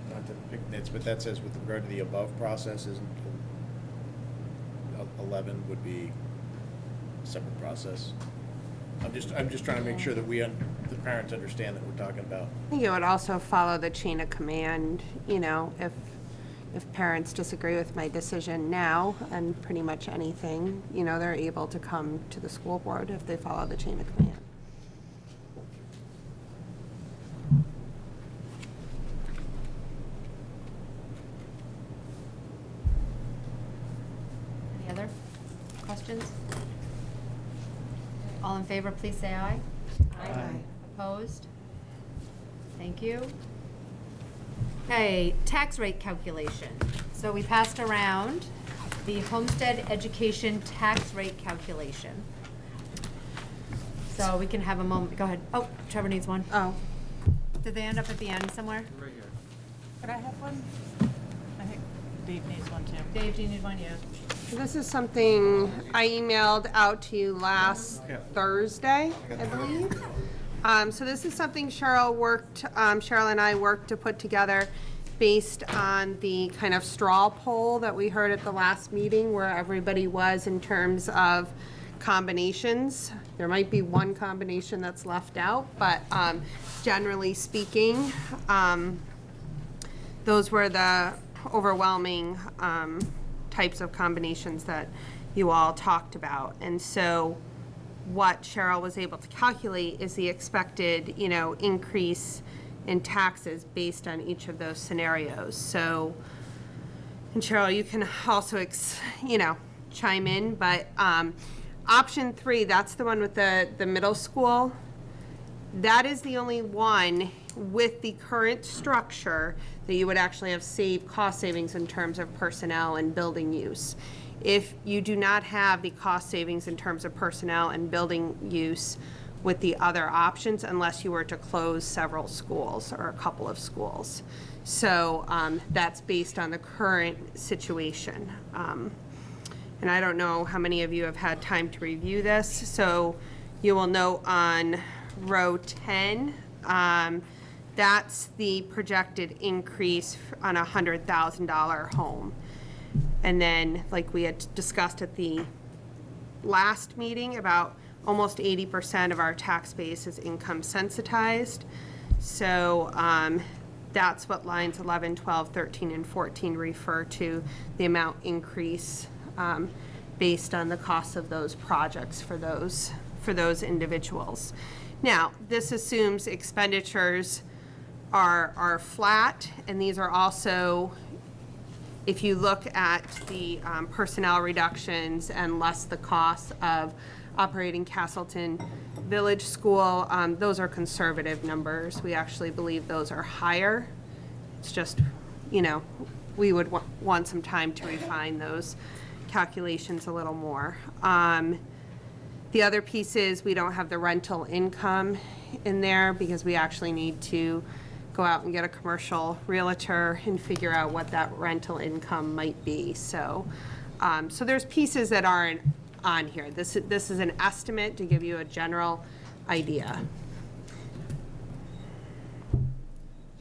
not to pick nits, but that says with regard to the above process, isn't 11 would be a separate process? I'm just trying to make sure that the parents understand that we're talking about. I think it would also follow the chain of command, you know, if parents disagree with my decision now and pretty much anything, you know, they're able to come to the school board if they follow the chain of command. Any other questions? All in favor, please say aye. Aye. Opposed? Thank you. Okay, tax rate calculation. So we passed around the homestead education tax rate calculation. So we can have a moment, go ahead. Oh, Trevor needs one. Oh, Did they end up at the end somewhere? Right here. could I have one? I think Dave needs one too. Dave, do you need one? Yeah. This is something I emailed out to you last Thursday, I believe. So this is something Cheryl and I worked to put together based on the kind of straw poll that we heard at the last meeting where everybody was in terms of combinations. There might be one combination that's left out, but generally speaking, those were the overwhelming types of combinations that you all talked about. And so what Cheryl was able to calculate is the expected, you know, increase in taxes based on each of those scenarios. So, and Cheryl, you can also, chime in, but option 3, that's the one with the middle school. That is the only one with the current structure that you would actually have cost savings in terms of personnel and building use. If you do not have the cost savings in terms of personnel and building use with the other options, unless you were to close several schools or a couple of schools. So that's based on the current situation. And I don't know how many of you have had time to review this. So you will note on row 10, that's the projected increase on a $100,000 home. And then, like we had discussed at the last meeting, about almost 80% of our tax base is income sensitized. So that's what lines 11, 12, 13, and 14 refer to, the amount increase based on the cost of those projects for those individuals. Now, this assumes expenditures are flat, and these are also, if you look at the personnel reductions and less the cost of operating Castleton Village School, those are conservative numbers. We actually believe those are higher. It's just, we would want some time to refine those calculations a little more. The other piece is we don't have the rental income in there because we actually need to go out and get a commercial realtor and figure out what that rental income might be. So, so there's pieces that aren't on here. This is an estimate to give you a general idea.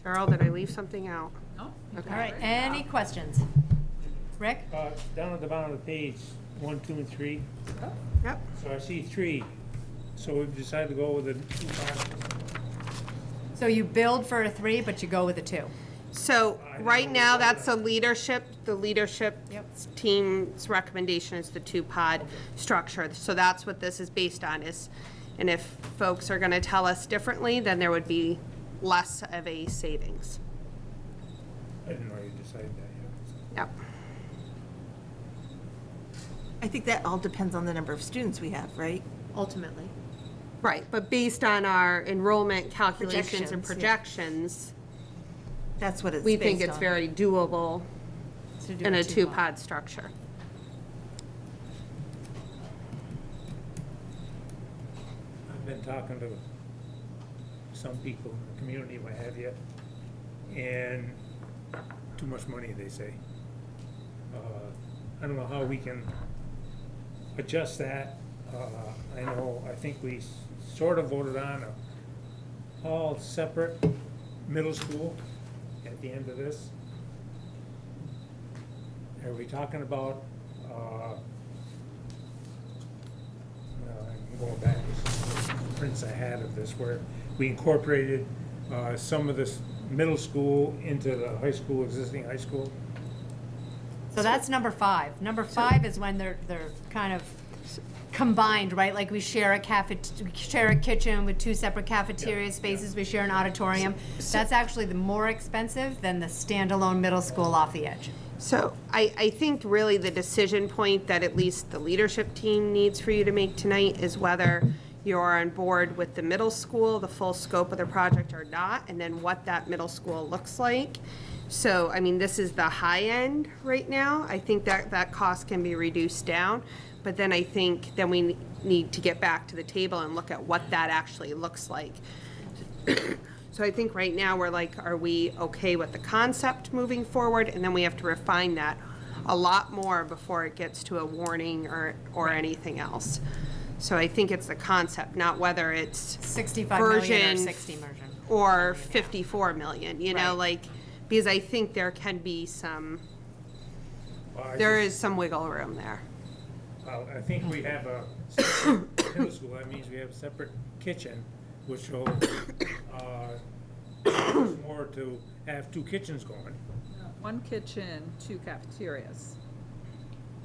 Cheryl, did I leave something out? No. Okay. All right, any questions? Rick? Down at the bottom of the page, 1, 2, and 3. Yep. So I see 3. So we've decided to go with the 2 boxes. So you build for a 3, but you go with a 2. So right now, that's the leadership Yep. team's recommendation is the 2-pod structure. So that's what this is based on and if folks are going to tell us differently, then there would be less of a savings. I didn't know you decided that yet. Yep. I think that all depends on the number of students we have, right? Ultimately. Right, but based on our enrollment calculations and Projections, projections, That's what it's we think based it's on. very doable To do in a two-pod. two-pod structure. I've been talking to some people in the community, what have you, and too much money, they say. I don't know how we can adjust that. I think we sort of voted on a all separate middle school at the end of this. Are we talking about, I'm going back to some prints I had of this, where we incorporated some of this middle school into the high school, existing high school? So that's number 5. Number 5 is when they're kind of combined, right? Like we share we share a kitchen with 2 separate cafeteria spaces, we share an auditorium. That's actually the more expensive than the standalone middle school off the edge. So I think really the decision point that at least the leadership team needs for you to make tonight is whether you're on board with the middle school, the full scope of the project or not, and then what that middle school looks like. So, I mean, this is the high end right now. I think that cost can be reduced down. But then I think then we need to get back to the table and look at what that actually looks like. So I think right now we're like, are we okay with the concept moving forward? And then we have to refine that a lot more before it gets to a warning or anything else. So I think it's the concept, not whether it's 65 million or version 60 million. or 54 million, you know, Right. like, because I think there can be some, Well, there is some wiggle room there. I think we have a separate middle school, that means we have a separate kitchen, which will, more to have 2 kitchens going. 1 kitchen, 2 cafeterias.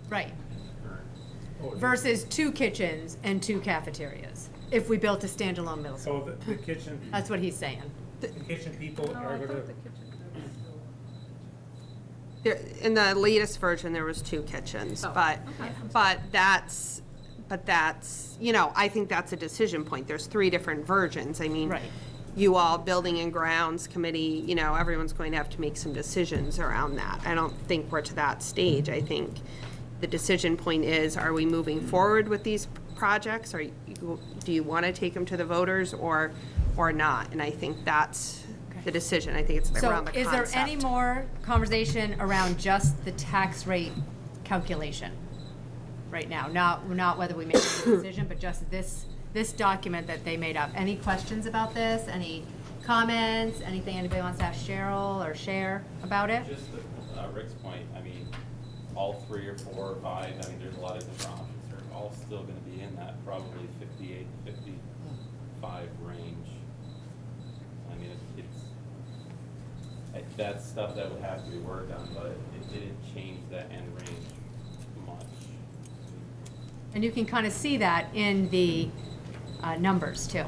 Right. Versus 2 kitchens and 2 cafeterias, if we built a standalone middle school. So the kitchen, That's what he's saying. the kitchen people No, are I gonna, thought the kitchen was still. There, in the latest version, there was 2 kitchens, Oh, but, okay. but that's, you know, I think that's a decision point. There's 3 different versions. I mean, Right. you all, Building and Grounds Committee, you know, everyone's going to have to make some decisions around that. I don't think we're to that stage. I think the decision point is, are we moving forward with these projects? Do you want to take them to the voters or not? And I think that's the decision. I think it's So around the is concept. there any more conversation around just the tax rate calculation right now? Not whether we make a decision, but just this document that they made up. Any questions about this? Any comments? Anything anybody wants to ask Cheryl or share about it? Just to Rick's point, I mean, all 3 or 4 or 5, I mean, there's a lot of different options. They're all still gonna be in that probably 58, 55 range. I mean, that's stuff that would have to be worked on, but it didn't change that end range much. And you can kind of see that in the numbers too.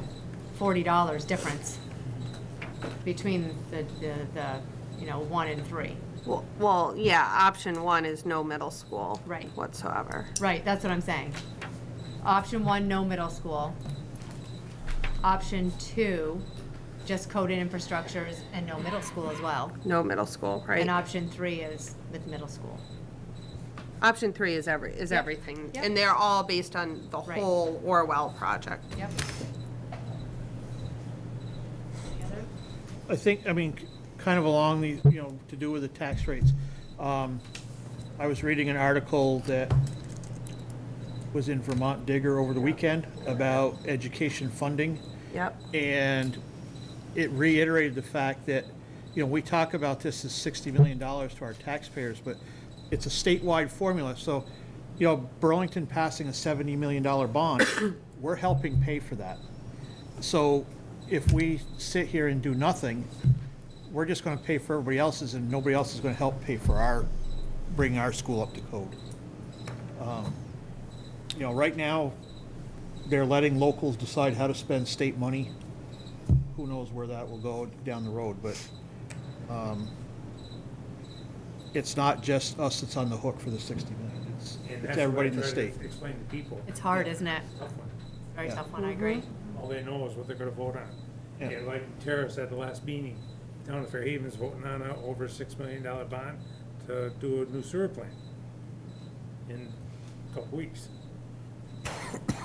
$40 difference between the 1 and 3. Well, yeah, option 1 is no middle school. Right. Whatsoever. Right, that's what I'm saying. Option 1, no middle school. Option 2, just code and infrastructures and no middle school as well. No middle school, right? And option 3 is with middle school. Option 3 is everything. Yep. And they're all based on the Right. whole Orwell project. Yep. Any other? I think, I mean, kind of along these, to do with the tax rates. I was reading an article that was in Vermont Digger over the weekend about education funding. Yep. And it reiterated the fact that, we talk about this as $60 million to our taxpayers, but it's a statewide formula. So, Burlington passing a $70 million bond, we're helping pay for that. So if we sit here and do nothing, we're just going to pay for everybody else's, and nobody else is going to help pay for bring our school up to code. Right now, they're letting locals decide how to spend state money. Who knows where that will go down the road, but it's not just us that's on the hook for the 60 million. It's and that's everybody what in I the try to state. Explain to people. It's hard, isn't it? Tough one. Very Yeah. tough one, I agree. All they know is what they're gonna vote on. Yeah. And like Tara said, the last meeting, town of Fairhaven's voting on a over $6 million bond to do a new sewer plant in a couple weeks.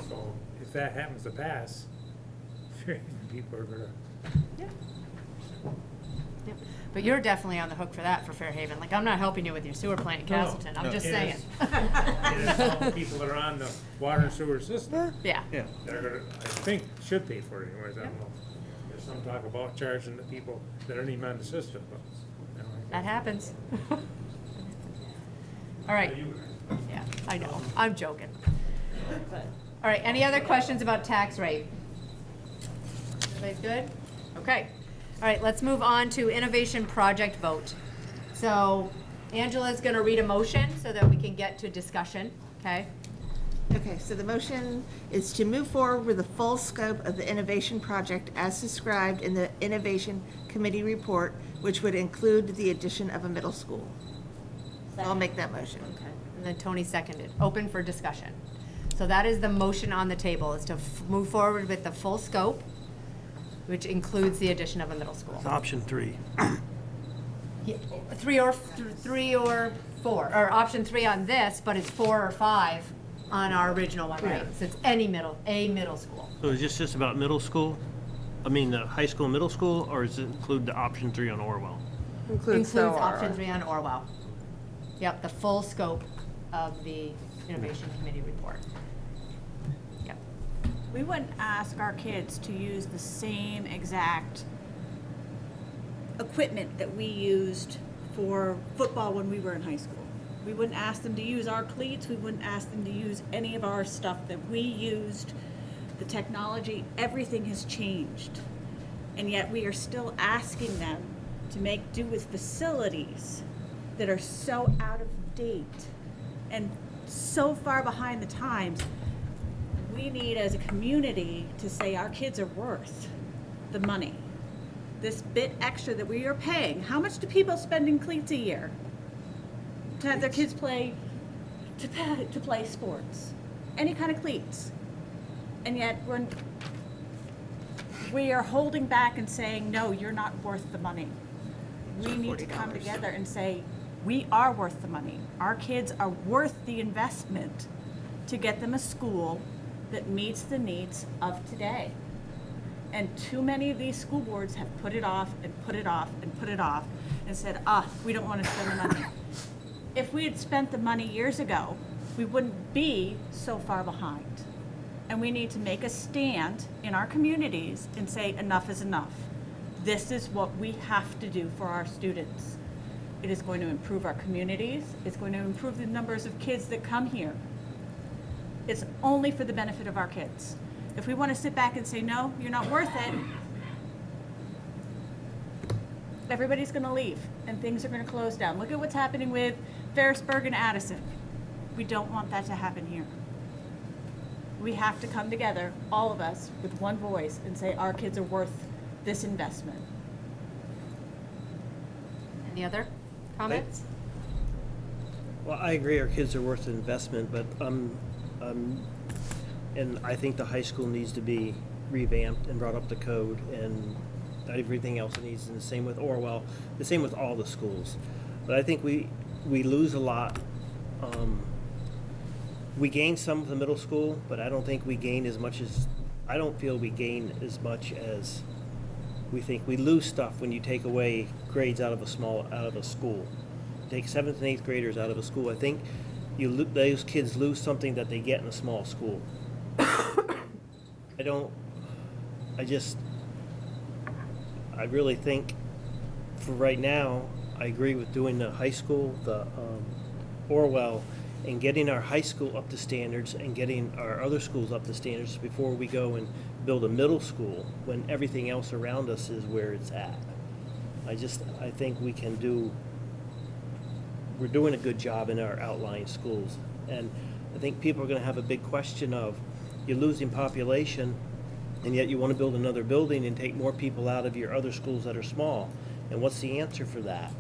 So if that happens to pass, Fairhaven people are gonna, Yep. But you're definitely on the hook for that for Fairhaven. Like, I'm not helping you with your sewer plant in No, no. Castleton. I'm just It saying. is- and it's all the people that are on the water and sewer system. Yeah. Yeah. They're gonna, I think, should pay for it anyways, I don't know. There's some talk about charging the people that aren't even on the system, but, you know. That happens. All right. Yeah, I know. I'm joking. All right, any other questions about tax rate? Everybody's good? Okay. All right, let's move on to innovation project vote. So Angela's gonna read a motion so that we can get to discussion, okay? Okay, so the motion is to move forward with the full scope of the innovation project as described in the Innovation Committee report, which would include the addition of a middle school. I'll make that motion. Okay. And then Tony seconded. Open for discussion. So that is the motion on the table, is to move forward with the full scope, which includes the addition of a middle school. It's option 3. Yeah, three or four, or option 3 on this, but it's 4 or 5 on our original one, right? So it's a middle school. So is this just about middle school? I mean, the high school, middle school, or does it include the option 3 on Orwell? Includes option 3 on Orwell. Yep, the full scope of the Innovation Committee report. Yep. We wouldn't ask our kids to use the same exact equipment that we used for football when we were in high school. We wouldn't ask them to use our cleats. We wouldn't ask them to use any of our stuff that we used. The technology, everything has changed. And yet we are still asking them to make do with facilities that are so out of date and so far behind the times. We need, as a community, to say our kids are worth the money. This bit extra that we are paying. How much do people spend in cleats a year to have their kids play, to play sports? Any kind of cleats. And yet we are holding back and saying, no, you're not worth the money. We need to come together and say, we are worth the money. Our kids are worth the investment to get them a school that meets the needs of today. And too many of these school boards have put it off and put it off and put it off and said, we don't want to spend the money. If we had spent the money years ago, we wouldn't be so far behind. And we need to make a stand in our communities and say, enough is enough. This is what we have to do for our students. It is going to improve our communities. It's going to improve the numbers of kids that come here. It's only for the benefit of our kids. If we want to sit back and say, no, you're not worth it, everybody's going to leave and things are going to close down. Look at what's happening with Ferrisburg and Addison. We don't want that to happen here. We have to come together, all of us, with one voice and say our kids are worth this investment. Any other comments? Well, I agree our kids are worth the investment, but and I think the high school needs to be revamped and brought up to code, and everything else it needs, and the same with Orwell, the same with all the schools. But I think we lose a lot. We gain some of the middle school, but I don't think we gain as much as, I don't feel we gain as much as we think. We lose stuff when you take away grades out of a school. Take 7th and 8th graders out of a school. I think those kids lose something that they get in a small school. I really think for right now, I agree with doing the high school, the Orwell, and getting our high school up to standards and getting our other schools up to standards before we go and build a middle school when everything else around us is where it's at. I think we're doing a good job in our outlying schools. And I think people are going to have a big question of, you're losing population, and yet you want to build another building and take more people out of your other schools that are small. And what's the answer for that?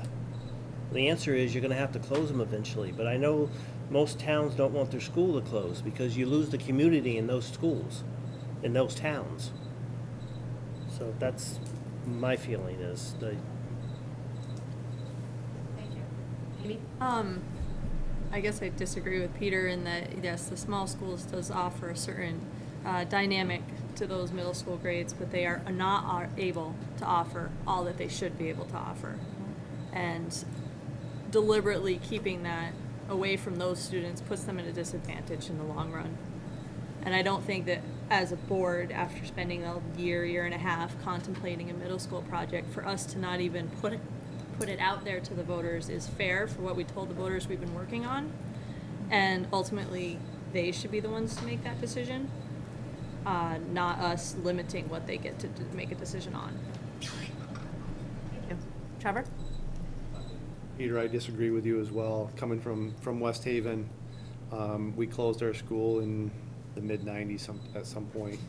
The answer is you're going to have to close them eventually. But I know most towns don't want their school to close because you lose the community in those schools, in those towns. So that's my feeling is the, I guess I disagree with Peter in that, yes, the small schools does offer a certain dynamic to those middle school grades, but they are not able to offer all that they should be able to offer. And deliberately keeping that away from those students puts them at a disadvantage in the long run. And I don't think that as a board, after spending a year and a half contemplating a middle school project, for us to not even put it out there to the voters is fair for what we told the voters we've been working on. And ultimately, they should be the ones to make that decision, not us limiting what they get to make a decision on. Trevor? Peter, I disagree with you as well. Coming from West Haven, we closed our school in the mid-90s at some point,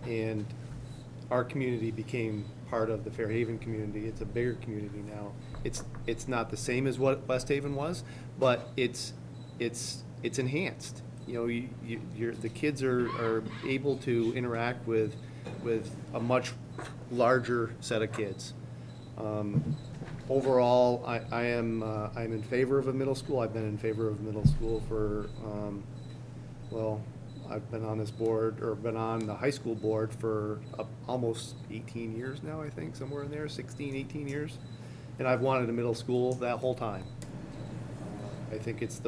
and our community became part of the Fairhaven community. It's a bigger community now. It's not the same as what West Haven was, but it's enhanced. You know, the kids are able to interact with a much larger set of kids. Overall, I'm in favor of a middle school. I've been in favor of middle school for, well, I've been on this board, or been on the high school board for almost 18 years now, I think, somewhere in there, 16, 18 years. And I've wanted a middle school that whole time. I think it's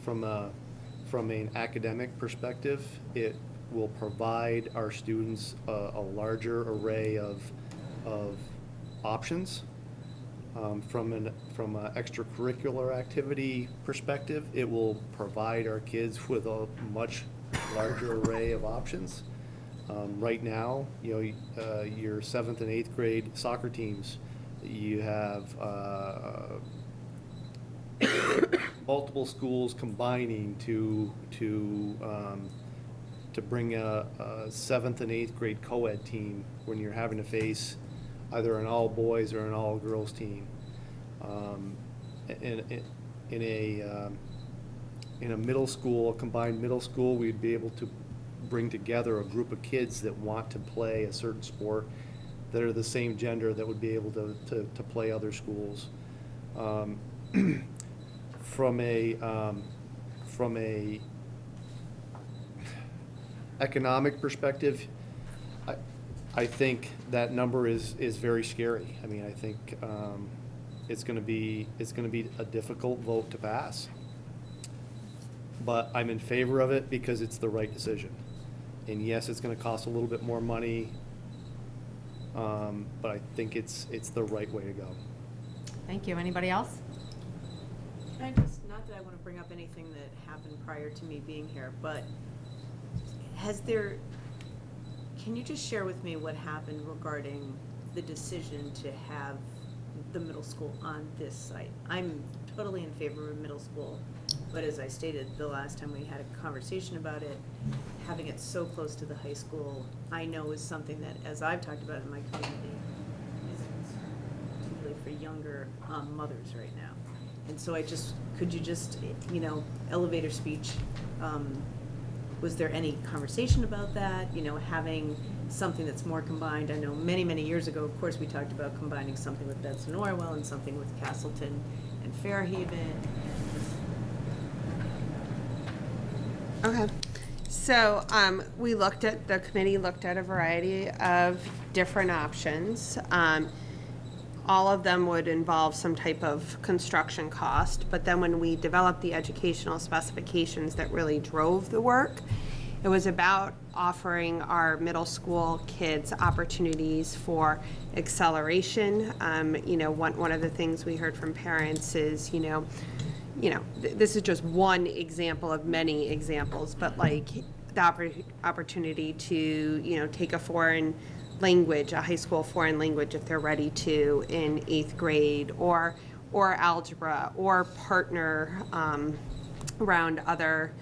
from an academic perspective, it will provide our students a larger array of options. From an extracurricular activity perspective, it will provide our kids with a much larger array of options. Right now, you know, your 7th and 8th grade soccer teams, you have multiple schools combining to bring a 7th and 8th grade co-ed team when you're having to face either an all boys or an all girls team. In a middle school, a combined middle school, we'd be able to bring together a group of kids that want to play a certain sport that are the same gender that would be able to play other schools. From a economic perspective, I think that number is very scary. I mean, I think it's going to be a difficult vote to pass. But I'm in favor of it because it's the right decision. And yes, it's going to cost a little bit more money, but I think it's the right way to go. Thank you. Anybody else? Can I just, not that I want to bring up anything that happened prior to me being here, but can you just share with me what happened regarding the decision to have the middle school on this site? I'm totally in favor of middle school, but as I stated the last time we had a conversation about it, having it so close to the high school, I know is something that, as I've talked about in my community, is a concern, particularly for younger mothers right now. And so could you just, elevator speech, was there any conversation about that? Having something that's more combined. I know many, many years ago, of course, we talked about combining something with Benson Orwell and something with Castleton and Fairhaven. Okay. So the committee looked at a variety of different options. All of them would involve some type of construction cost, but then when we developed the educational specifications that really drove the work, it was about offering our middle school kids opportunities for acceleration. One of the things we heard from parents is, this is just one example of many examples, but like the opportunity to, take a foreign language, a high school foreign language if they're ready to in 8th grade, or algebra, or partner around other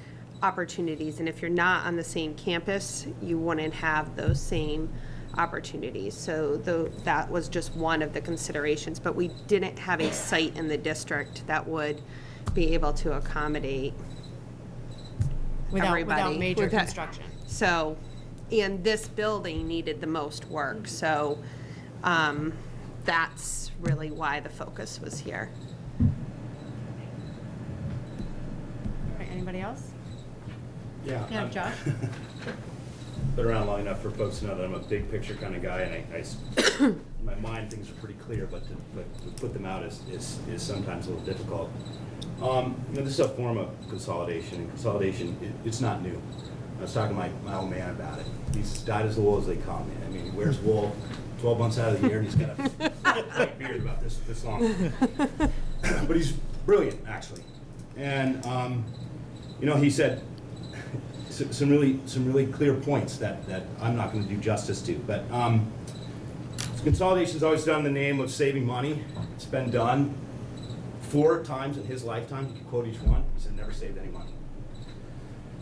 opportunities. And if you're not on the same campus, you wouldn't have those same opportunities. So that was just one of the considerations, but we didn't have a site in the district that would be able to accommodate everybody without major construction. So And this building needed the most work, so that's really why the focus was here. All right, anybody else? Yeah. Yeah, Josh? Been around long enough for folks to know that I'm a big picture kind of guy, and in my mind, things are pretty clear, but to put them out is sometimes a little difficult. This is a form of consolidation, and consolidation, it's not new. I was talking to my old man about it. He's dyed as wool as they come. I mean, he wears wool 12 months out of the year, and he's got a white beard about this long. But he's brilliant, actually. And, he said some really clear points that I'm not going to do justice to. But consolidation's always done in the name of saving money. It's been done 4 times in his lifetime. He could quote each one. He said never saved any money.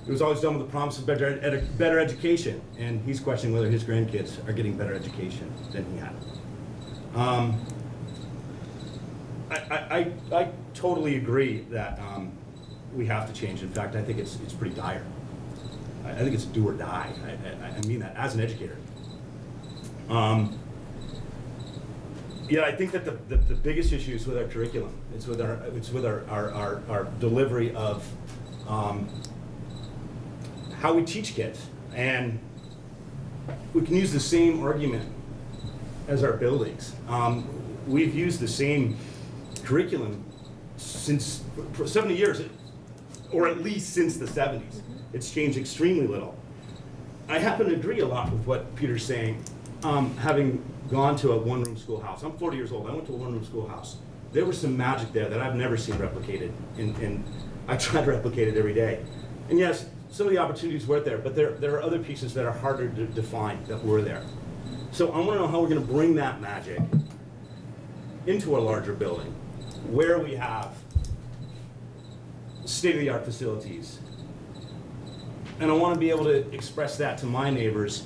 It was always done with the promise of better education, and he's questioning whether his grandkids are getting better education than he had. I totally agree that we have to change. In fact, I think it's pretty dire. I think it's do or die. I mean that as an educator. Yeah, I think that the biggest issue is with our curriculum. It's with our delivery of how we teach kids. And we can use the same argument as our buildings. We've used the same curriculum since for 70 years, or at least since the 70s. It's changed extremely little. I happen to agree a lot with what Peter's saying, having gone to a one-room schoolhouse. I'm 40 years old. I went to a one-room schoolhouse. There was some magic there that I've never seen replicated, and I try to replicate it every day. And yes, some of the opportunities weren't there, but there are other pieces that are harder to define that were there. So I want to know how we're going to bring that magic into a larger building where we have state-of-the-art facilities. And I want to be able to express that to my neighbors.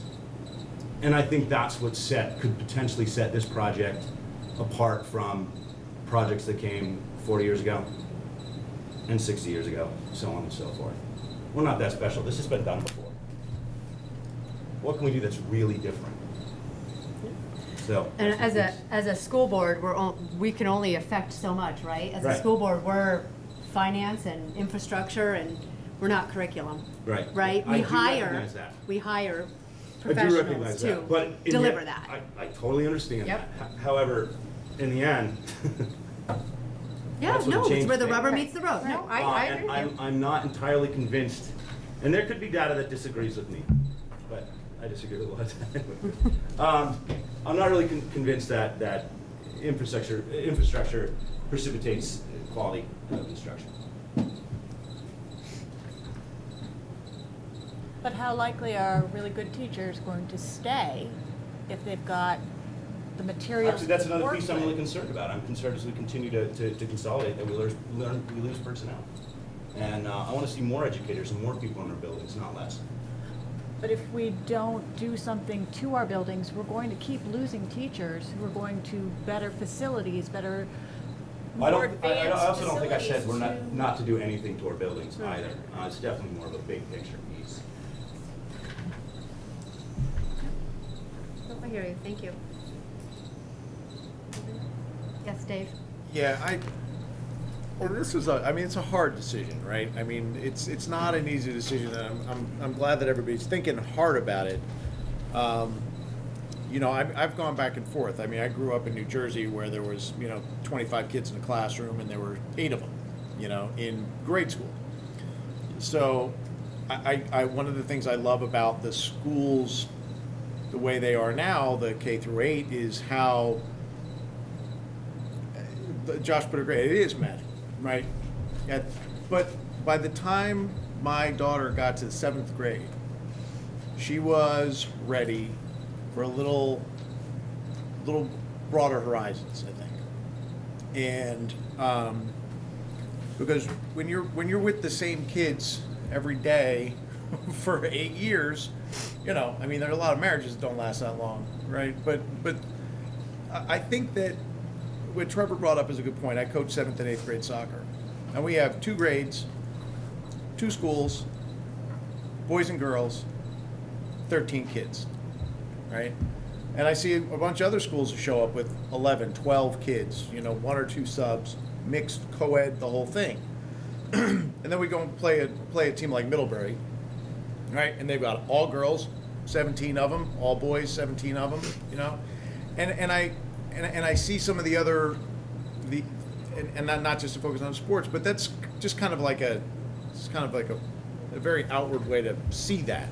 And I think that's what could potentially set this project apart from projects that came 40 years ago and 60 years ago, so on and so forth. We're not that special. This has been done before. What can we do that's really different? So. And as a school board, we can only affect so much, right? As a Right. school board, we're finance and infrastructure, and we're not curriculum. Right. Right? I do recognize that. We hire I do professionals recognize to that, but in deliver the- that. I totally understand Yep. that. However, in the end, Yeah, that's what no, it's changed where the me. rubber meets the road. No, I and agree with you. I'm not entirely convinced, and there could be data that disagrees with me, but I disagree with a lot of time. I'm not really convinced that infrastructure precipitates quality of instruction. But how likely are really good teachers going to stay if they've got the materials Actually, that's to another work piece I'm really with? concerned about. I'm concerned as we continue to consolidate that we lose personnel. And I want to see more educators and more people in our buildings, not less. But if we don't do something to our buildings, we're going to keep losing teachers who are going to better facilities, better, I more also advanced don't think I said we're facilities not to do anything to our buildings either. It's definitely more of a big picture piece. I hear you, thank you. Yes, Dave? Yeah, this is it's a hard decision, right? I mean, it's not an easy decision, and I'm glad that everybody's thinking hard about it. I've gone back and forth. I mean, I grew up in New Jersey where there was 25 kids in a classroom, and there were 8 of them, in grade school. So, I one of the things I love about the schools, the way they are now, the K through 8, is how Josh put it great. It is magic, right? But by the time my daughter got to 7th grade, she was ready for a little broader horizons, I think. And because when you're with the same kids every day for 8 years, there are a lot of marriages that don't last that long, right? But I think that what Trevor brought up is a good point. I coach 7th and 8th grade soccer, and we have 2 grades, 2 schools, boys and girls, 13 kids, right? And I see a bunch of other schools show up with 11, 12 kids, you know, 1 or 2 subs, mixed, co-ed, the whole thing. And then we go and play a team like Middlebury, right? And they've got all girls, 17 of them, all boys, 17 of them, you know? And I see some of the other, and not just to focus on sports, but that's just kind of like a very outward way to see that.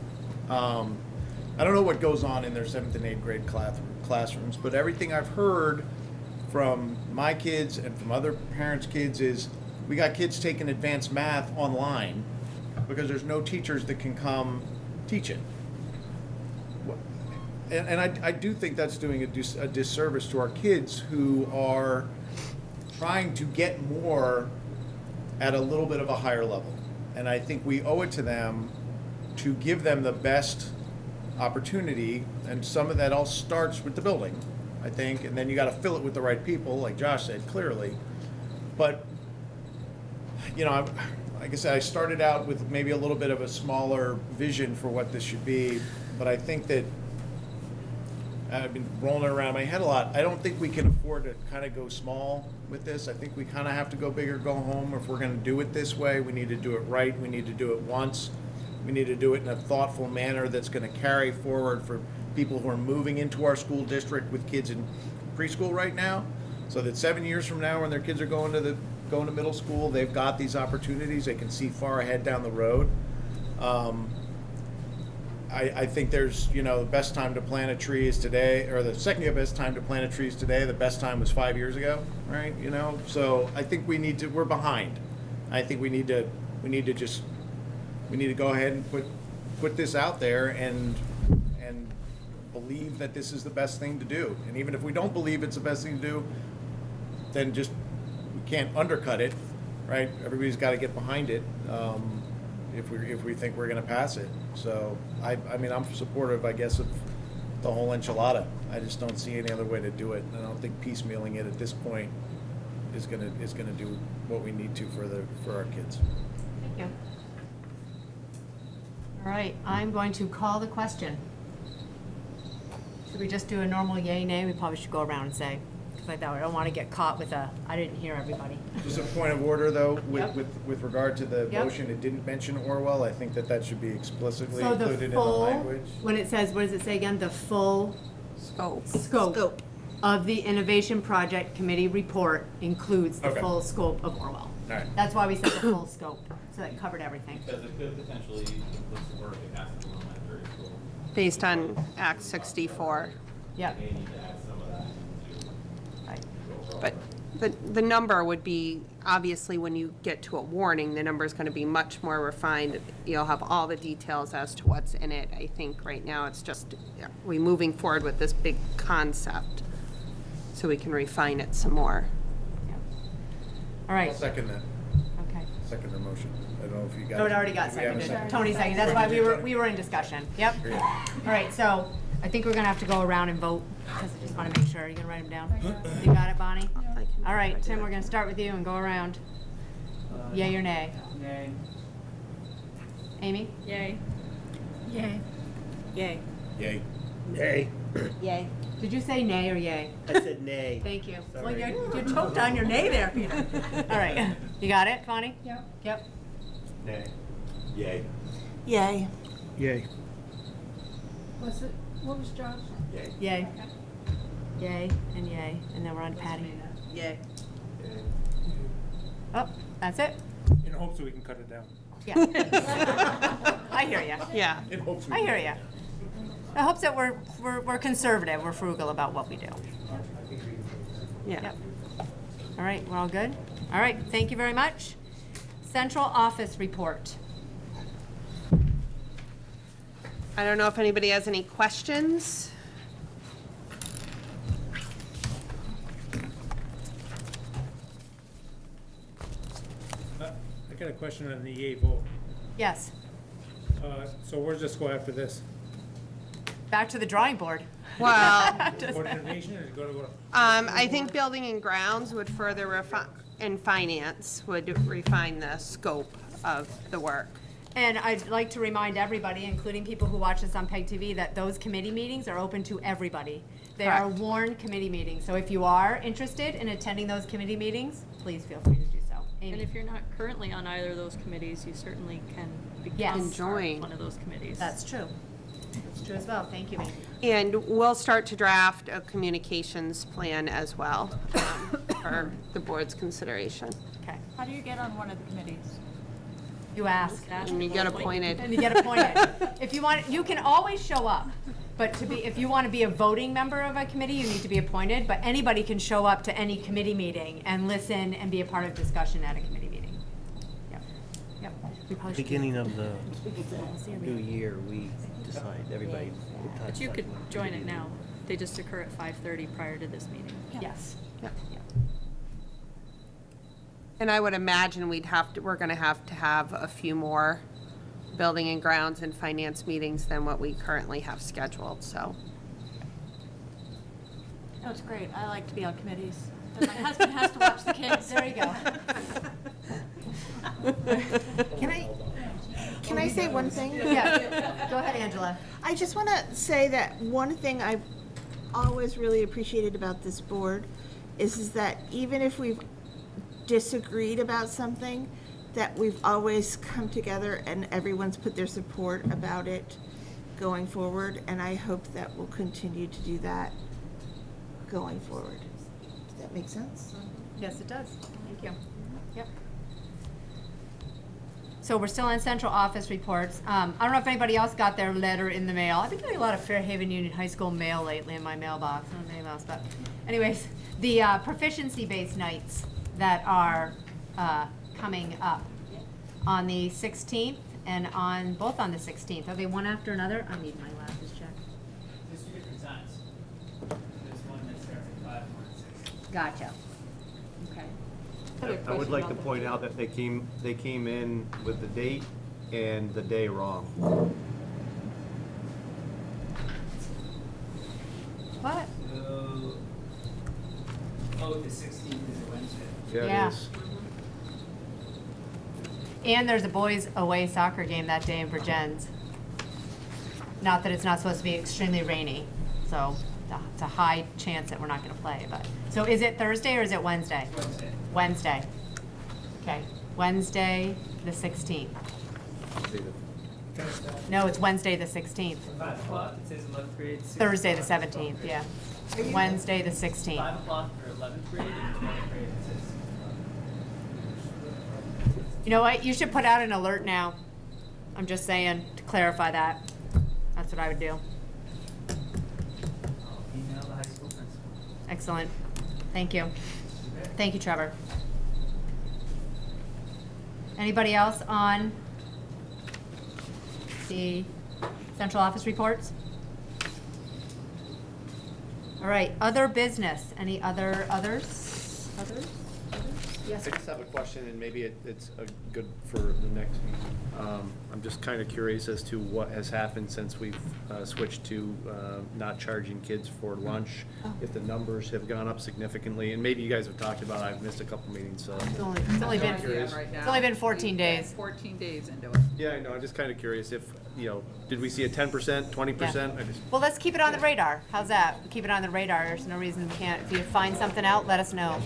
I don't know what goes on in their 7th and 8th grade classrooms, but everything I've heard from my kids and from other parents' kids is we got kids taking advanced math online because there's no teachers that can come teach it. And I do think that's doing a disservice to our kids who are trying to get more at a little bit of a higher level. And I think we owe it to them to give them the best opportunity, and some of that all starts with the building, I think, and then you got to fill it with the right people, like Josh said, clearly. But, you know, like I said, I started out with maybe a little bit of a smaller vision for what this should be, but I think that I've been rolling it around in my head a lot. I don't think we can afford to kind of go small with this. I think we kind of have to go big or go home. If we're going to do it this way, we need to do it right. We need to do it once. We need to do it in a thoughtful manner that's going to carry forward for people who are moving into our school district with kids in preschool right now, so that 7 years from now, when their kids are going to middle school, they've got these opportunities. They can see far ahead down the road. I think there's, you know, the best time to plant a tree is today, or the second best time to plant a tree is today. The best time was 5 years ago, right? You know, so I think we're behind. I think we need to go ahead and put this out there and believe that this is the best thing to do. And even if we don't believe it's the best thing to do, then just we can't undercut it, right? Everybody's got to get behind it if we think we're going to pass it. So I mean, I'm supportive, I guess, of the whole enchilada. I just don't see any other way to do it. I don't think piecemealing it at this point is going to do what we need to for our kids. Thank you. All right, I'm going to call the question. Should we just do a normal yay, nay? We probably should go around and say, because I don't want to get caught with I didn't hear everybody. Just a point of order, though, Yep. with regard to the Yep. motion, it didn't mention Orwell. I think that should be explicitly So included the in the full, language. when it says, what does it say again? The full Scope. scope of the Innovation Project Committee report includes the Okay. full scope of Orwell. All right. That's why we said the full scope, so that covered everything. Because it could potentially include some work at Aspen Elementary School. Based on Act 64. Yep. They need to add some of that into Right. the overall But work. the number would be, obviously, when you get to a warning, the number is going to be much more refined. You'll have all the details as to what's in it. I think right now it's just, we moving forward with this big concept so we can refine it some more. All right, Second that. okay. Second the motion. I don't know if you got. No, it already got Did we have a seconded. second? Tony seconded, that's why we were in discussion. Yep. Great. All right, so I think we're gonna have to go around and vote, because I just wanna make sure. You gonna write them down? You got it, Bonnie? All right, Tim, we're gonna start with you and go around. Yay or nay? Yay. Amy? Yay. Yay. Yay. Yay. Nay. Yay. Did you say nay or yay? I said nay. Thank you. Well, Sorry. you choked on your nay there, Peter. All right, you got it, Bonnie? Yep. Yep. Nay. Yay. Yay. Yay. What was Josh? Yay. Yay. Yay and yay, and then we're on Patty. Yay. Oh, that's it? In hopes that we can cut it down. Yeah. I hear ya. Yeah. It hopes we I hear ya. I hope that we're conservative, we're frugal about what we do. Yeah. Yep. All right, we're all good? All right, thank you very much. Central office report. I don't know if anybody has any questions. I got a question on the yay vote. Yes, So where's this go after this? back to the drawing board. Well, Board of Innovation, or go to what? I think Building and Grounds would further refine, and Finance would refine the scope of the work. And I'd like to remind everybody, including people who watch this on PEG TV, that those committee meetings are open to everybody. They are Correct. warned committee meetings. So if you are interested in attending those committee meetings, please feel free to do so. And Amy? if you're not currently on either of those committees, you certainly can Yes. become Join. one of those committees. That's true. That's true as well. Thank you, Amy. And we'll start to draft a communications plan as well for the board's consideration. Okay. How do you get on one of the committees? You ask. And you get appointed. And you get appointed. If you want, you can always show up. But if you want to be a voting member of a committee, you need to be appointed. But anybody can show up to any committee meeting and listen and be a part of discussion at a committee meeting. Yep. Yep. We probably should- Beginning of the new year, we decide, everybody. But you could join it now. They just occur at 5:30 prior to this meeting. Yes. Yep. And I would imagine we're gonna have to have a few more building and grounds and finance meetings than what we currently have scheduled, so. Oh, it's great. I like to be on committees. But my husband has to watch the kids. There you go. Can I say one thing? Yeah. Go ahead, Angela. I just want to say that one thing I've always really appreciated about this board is that even if we've disagreed about something, that we've always come together and everyone's put their support about it going forward, and I hope that we'll continue to do that going forward. Does that make sense? Yes, it does. Thank you. Yep. So we're still on central office reports. I don't know if anybody else got their letter in the mail. I've been getting a lot of Fairhaven Union High School mail lately in my mailbox. I don't know anything else, but anyways, the proficiency-based nights that are coming up on the 16th and both on the 16th. Are they one after another? I need my glasses checked. There's two different times. There's one that starts at 5 and one at 6. Gotcha. Okay. I would like to point out that they came in with the date and the day wrong. What? The 16th is a Wednesday. Yeah, Yeah. it is. And there's a boys away soccer game that day in Virgins. Not that it's not supposed to be extremely rainy, so it's a high chance that we're not gonna play, but. So is it Thursday or is it Wednesday? Wednesday. Wednesday. Okay, Wednesday, the 16th. No, it's Wednesday, the 16th. 5 o'clock, it says 11th grade. 6 Thursday, the o'clock. 17th, yeah. Wednesday, the 16th. 5 o'clock for 11th grade and 12th grade, it says. You know what, you should put out an alert now. I'm just saying, to clarify that. That's what I would do. I'll email the high school principal. Excellent. Thank you. Thank you, Trevor. Anybody else on the central office reports? All right, other business. Any others? Others? Yes, I just have a question, and maybe it's good for the next meeting. I'm just kind of curious as to what has happened since we've switched to not charging kids for lunch. If the numbers have gone up significantly, and maybe you guys have talked about it, I've missed a couple meetings, so. It's only been, Curious. it's only been 14 days. 14 days into it. Yeah, I know, I'm just kind of curious if, did we see a 10%, 20%? I just. Well, let's keep it on the radar. How's that? Keep it on the radar. There's no reason we can't. If you find something out, let us know.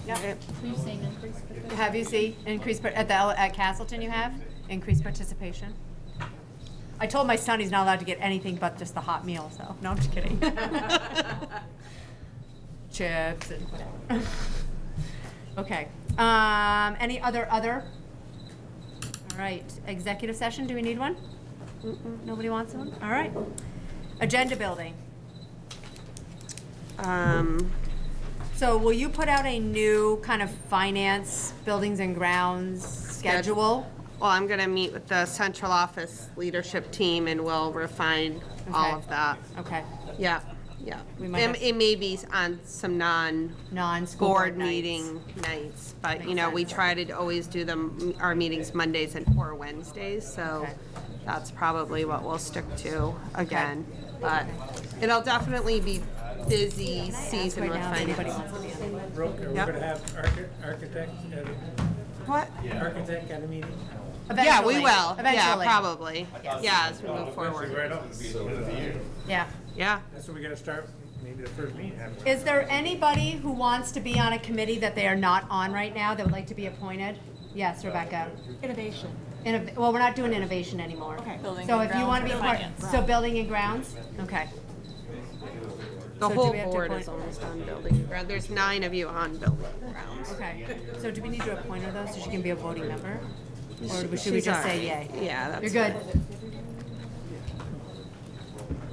Yep. You're saying increase? Have you seen increased, at Castleton you have? Increased participation? I told my son he's not allowed to get anything but just the hot meal, so, no, I'm just kidding. Chips and whatever. Okay, any other? All right, executive session, do we need one? Nobody wants one? All right. Agenda building. So will you put out a new kind of finance, buildings and grounds schedule? Well, I'm gonna meet with the central office leadership team and we'll refine all Okay. of that. Okay. Yeah, yeah. We might And have- it may be on some Non-school board nights. meeting nights, but Makes you know, we sense. try to always do our meetings Mondays or Wednesdays, so Okay. that's probably what we'll stick to again. But it'll definitely be busy season right with now if finance. anybody wants to be on it. Brooke, are we Yep. gonna have architects? What? Architect at a meeting? Yeah, we Eventually. will. Yeah, Eventually. probably. Yes. Yeah, as we move Right forward. up. Yeah. Yeah. That's what we gotta start, maybe the first meeting. have. Is there anybody who wants to be on a committee that they are not on right now that would like to be appointed? Yes, Rebecca. Innovation. Well, we're not doing innovation anymore. Okay. Building So and if you want to be a grounds part, or finance? so building and grounds? Okay. The So do whole we have to board appoint- is almost on building and ground. There's 9 of you on building and grounds. Okay. So do we need to appoint her though, so she can be a voting member? Or should we She's just say alright. yay? Yeah, that's You're good.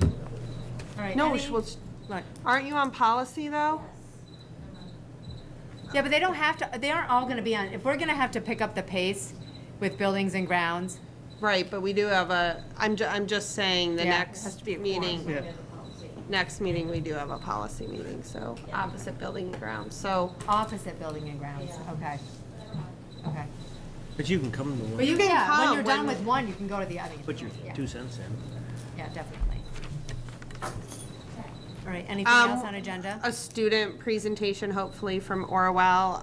fine. All right. No, any- What? aren't you on policy though? Yeah, but they don't have to, they aren't all gonna be on, if we're gonna have to pick up the pace with buildings and grounds. Right, but we do have I'm just saying the Yeah, it next has to be a meeting. quorum. Next meeting, we do have a policy meeting, so opposite building and grounds, so. Opposite building and grounds, okay. Okay. But you can come to But one, you can can, when come you're done when- with one, you can go to the other. put your Yeah. 2 cents in. Yeah, definitely. All right, anything else on agenda? A student presentation, hopefully from Orwell.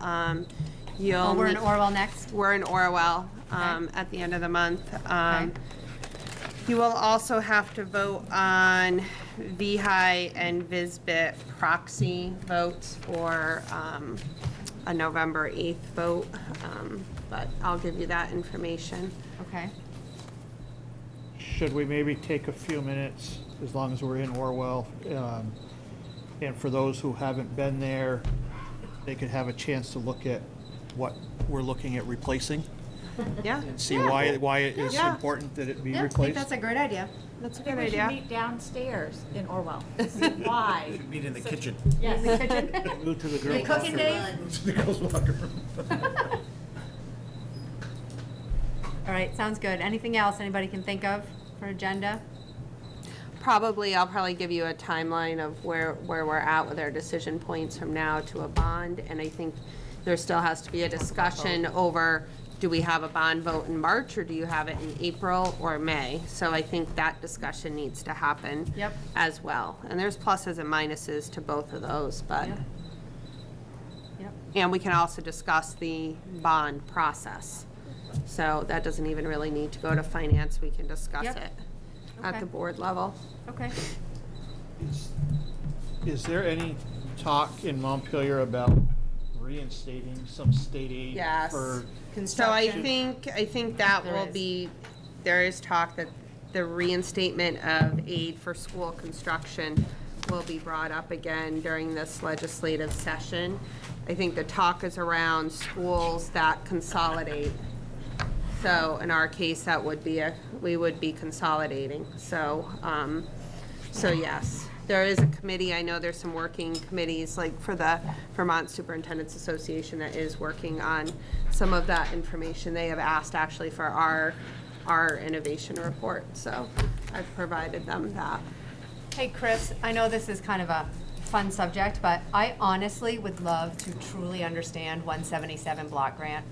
You'll. Oh, we're in meet- Orwell next? We're in Orwell, at the end of the month. You will also have to vote on VHI and VISBIT proxy votes for, a November 8th vote. But I'll give you that information. Okay. Should we maybe take a few minutes, as long as we're in Orwell, and for those who haven't been there, they could have a chance to look at what we're looking at replacing? Yeah. And see why it is Yeah. important that it be Yeah, I think replaced? that's a great idea. That's a Maybe good we should idea. meet downstairs in Orwell. See why. Meet in the kitchen. Yes. In the kitchen? Move to the You girls' cooking, locker room. Dave? The girls' locker room. All right, sounds good. Anything else anybody can think of for agenda? I'll probably give you a timeline of where we're at with our decision points from now to a bond. And I think there still has to be a discussion over, do we have a bond vote in March or do you have it in April or May? So I think that discussion needs to happen Yep. as well. And there's pluses and minuses to both of those, but. Yep. Yep. And we can also discuss the bond process. So that doesn't even really need to go to finance. We can discuss Yep. it at Okay. the board level. Okay. Is there any talk in Montpelier about reinstating some state aid Yes. for? So I Construction. think that There will is. be, there is talk that the reinstatement of aid for school construction will be brought up again during this legislative session. I think the talk is around schools that consolidate. So in our case, that would be we would be consolidating. So, so yes, there is a committee. I know there's some working committees, like for the Vermont Superintendents Association, that is working on some of that information. They have asked actually for our innovation report. So I've provided them that. Hey, Chris, I know this is kind of a fun subject, but I honestly would love to truly understand 177 block grant.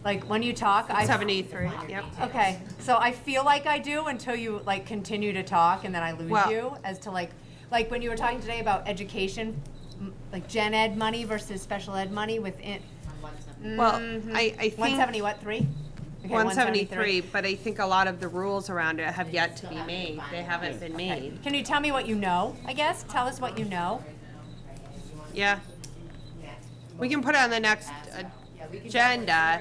Like, when you talk, 73, yep. Okay, so I feel like I do until you, like, continue to talk, and then I lose Well- you as to, like, when you were talking today about education, like gen ed money versus special ed money within. Well, Mhm. I think. 170 what, 3? Okay, 173, but I think a lot of the rules around it have yet to be made. They haven't been made. Can you tell me what you know, I guess? Tell us what you know. Yeah. We can put it on the next agenda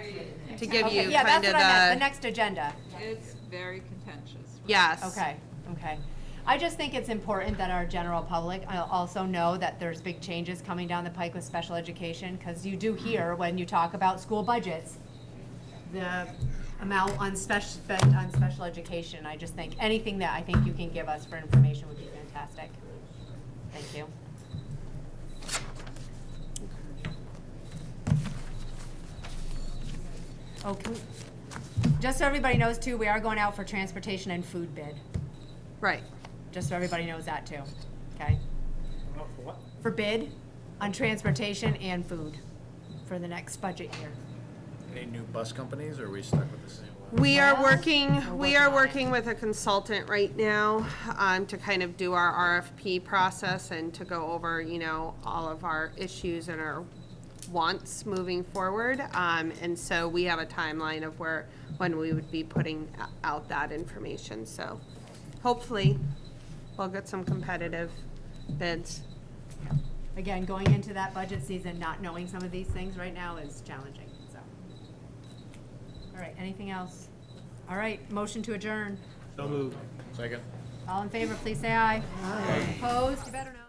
to give Okay, you yeah, kind that's of what I meant, the the, next agenda. It's very contentious. yes. Okay, okay. I just think it's important that our general public also know that there's big changes coming down the pike with special education, because you do hear when you talk about school budgets, the amount spent on special education. I just think anything that I think you can give us for information would be fantastic. Thank you. Oh, just so everybody knows too, we are going out for transportation and food bid. Right. Just so everybody knows that too, okay? Oh, for what? For bid on transportation and food for the next budget year. Any new bus companies, or are we stuck with the same one? We are Well, working, we we're are working working with a consultant right now, to kind of do our RFP process and to go over, all of our issues and our wants moving forward. And so we have a timeline of when we would be putting out that information. So hopefully we'll get some competitive bids. Again, going into that budget season, not knowing some of these things right now is challenging, so. All right, anything else? All right, motion to adjourn. So moved. Second. All in favor, please say aye. Aye. Opposed? You better know.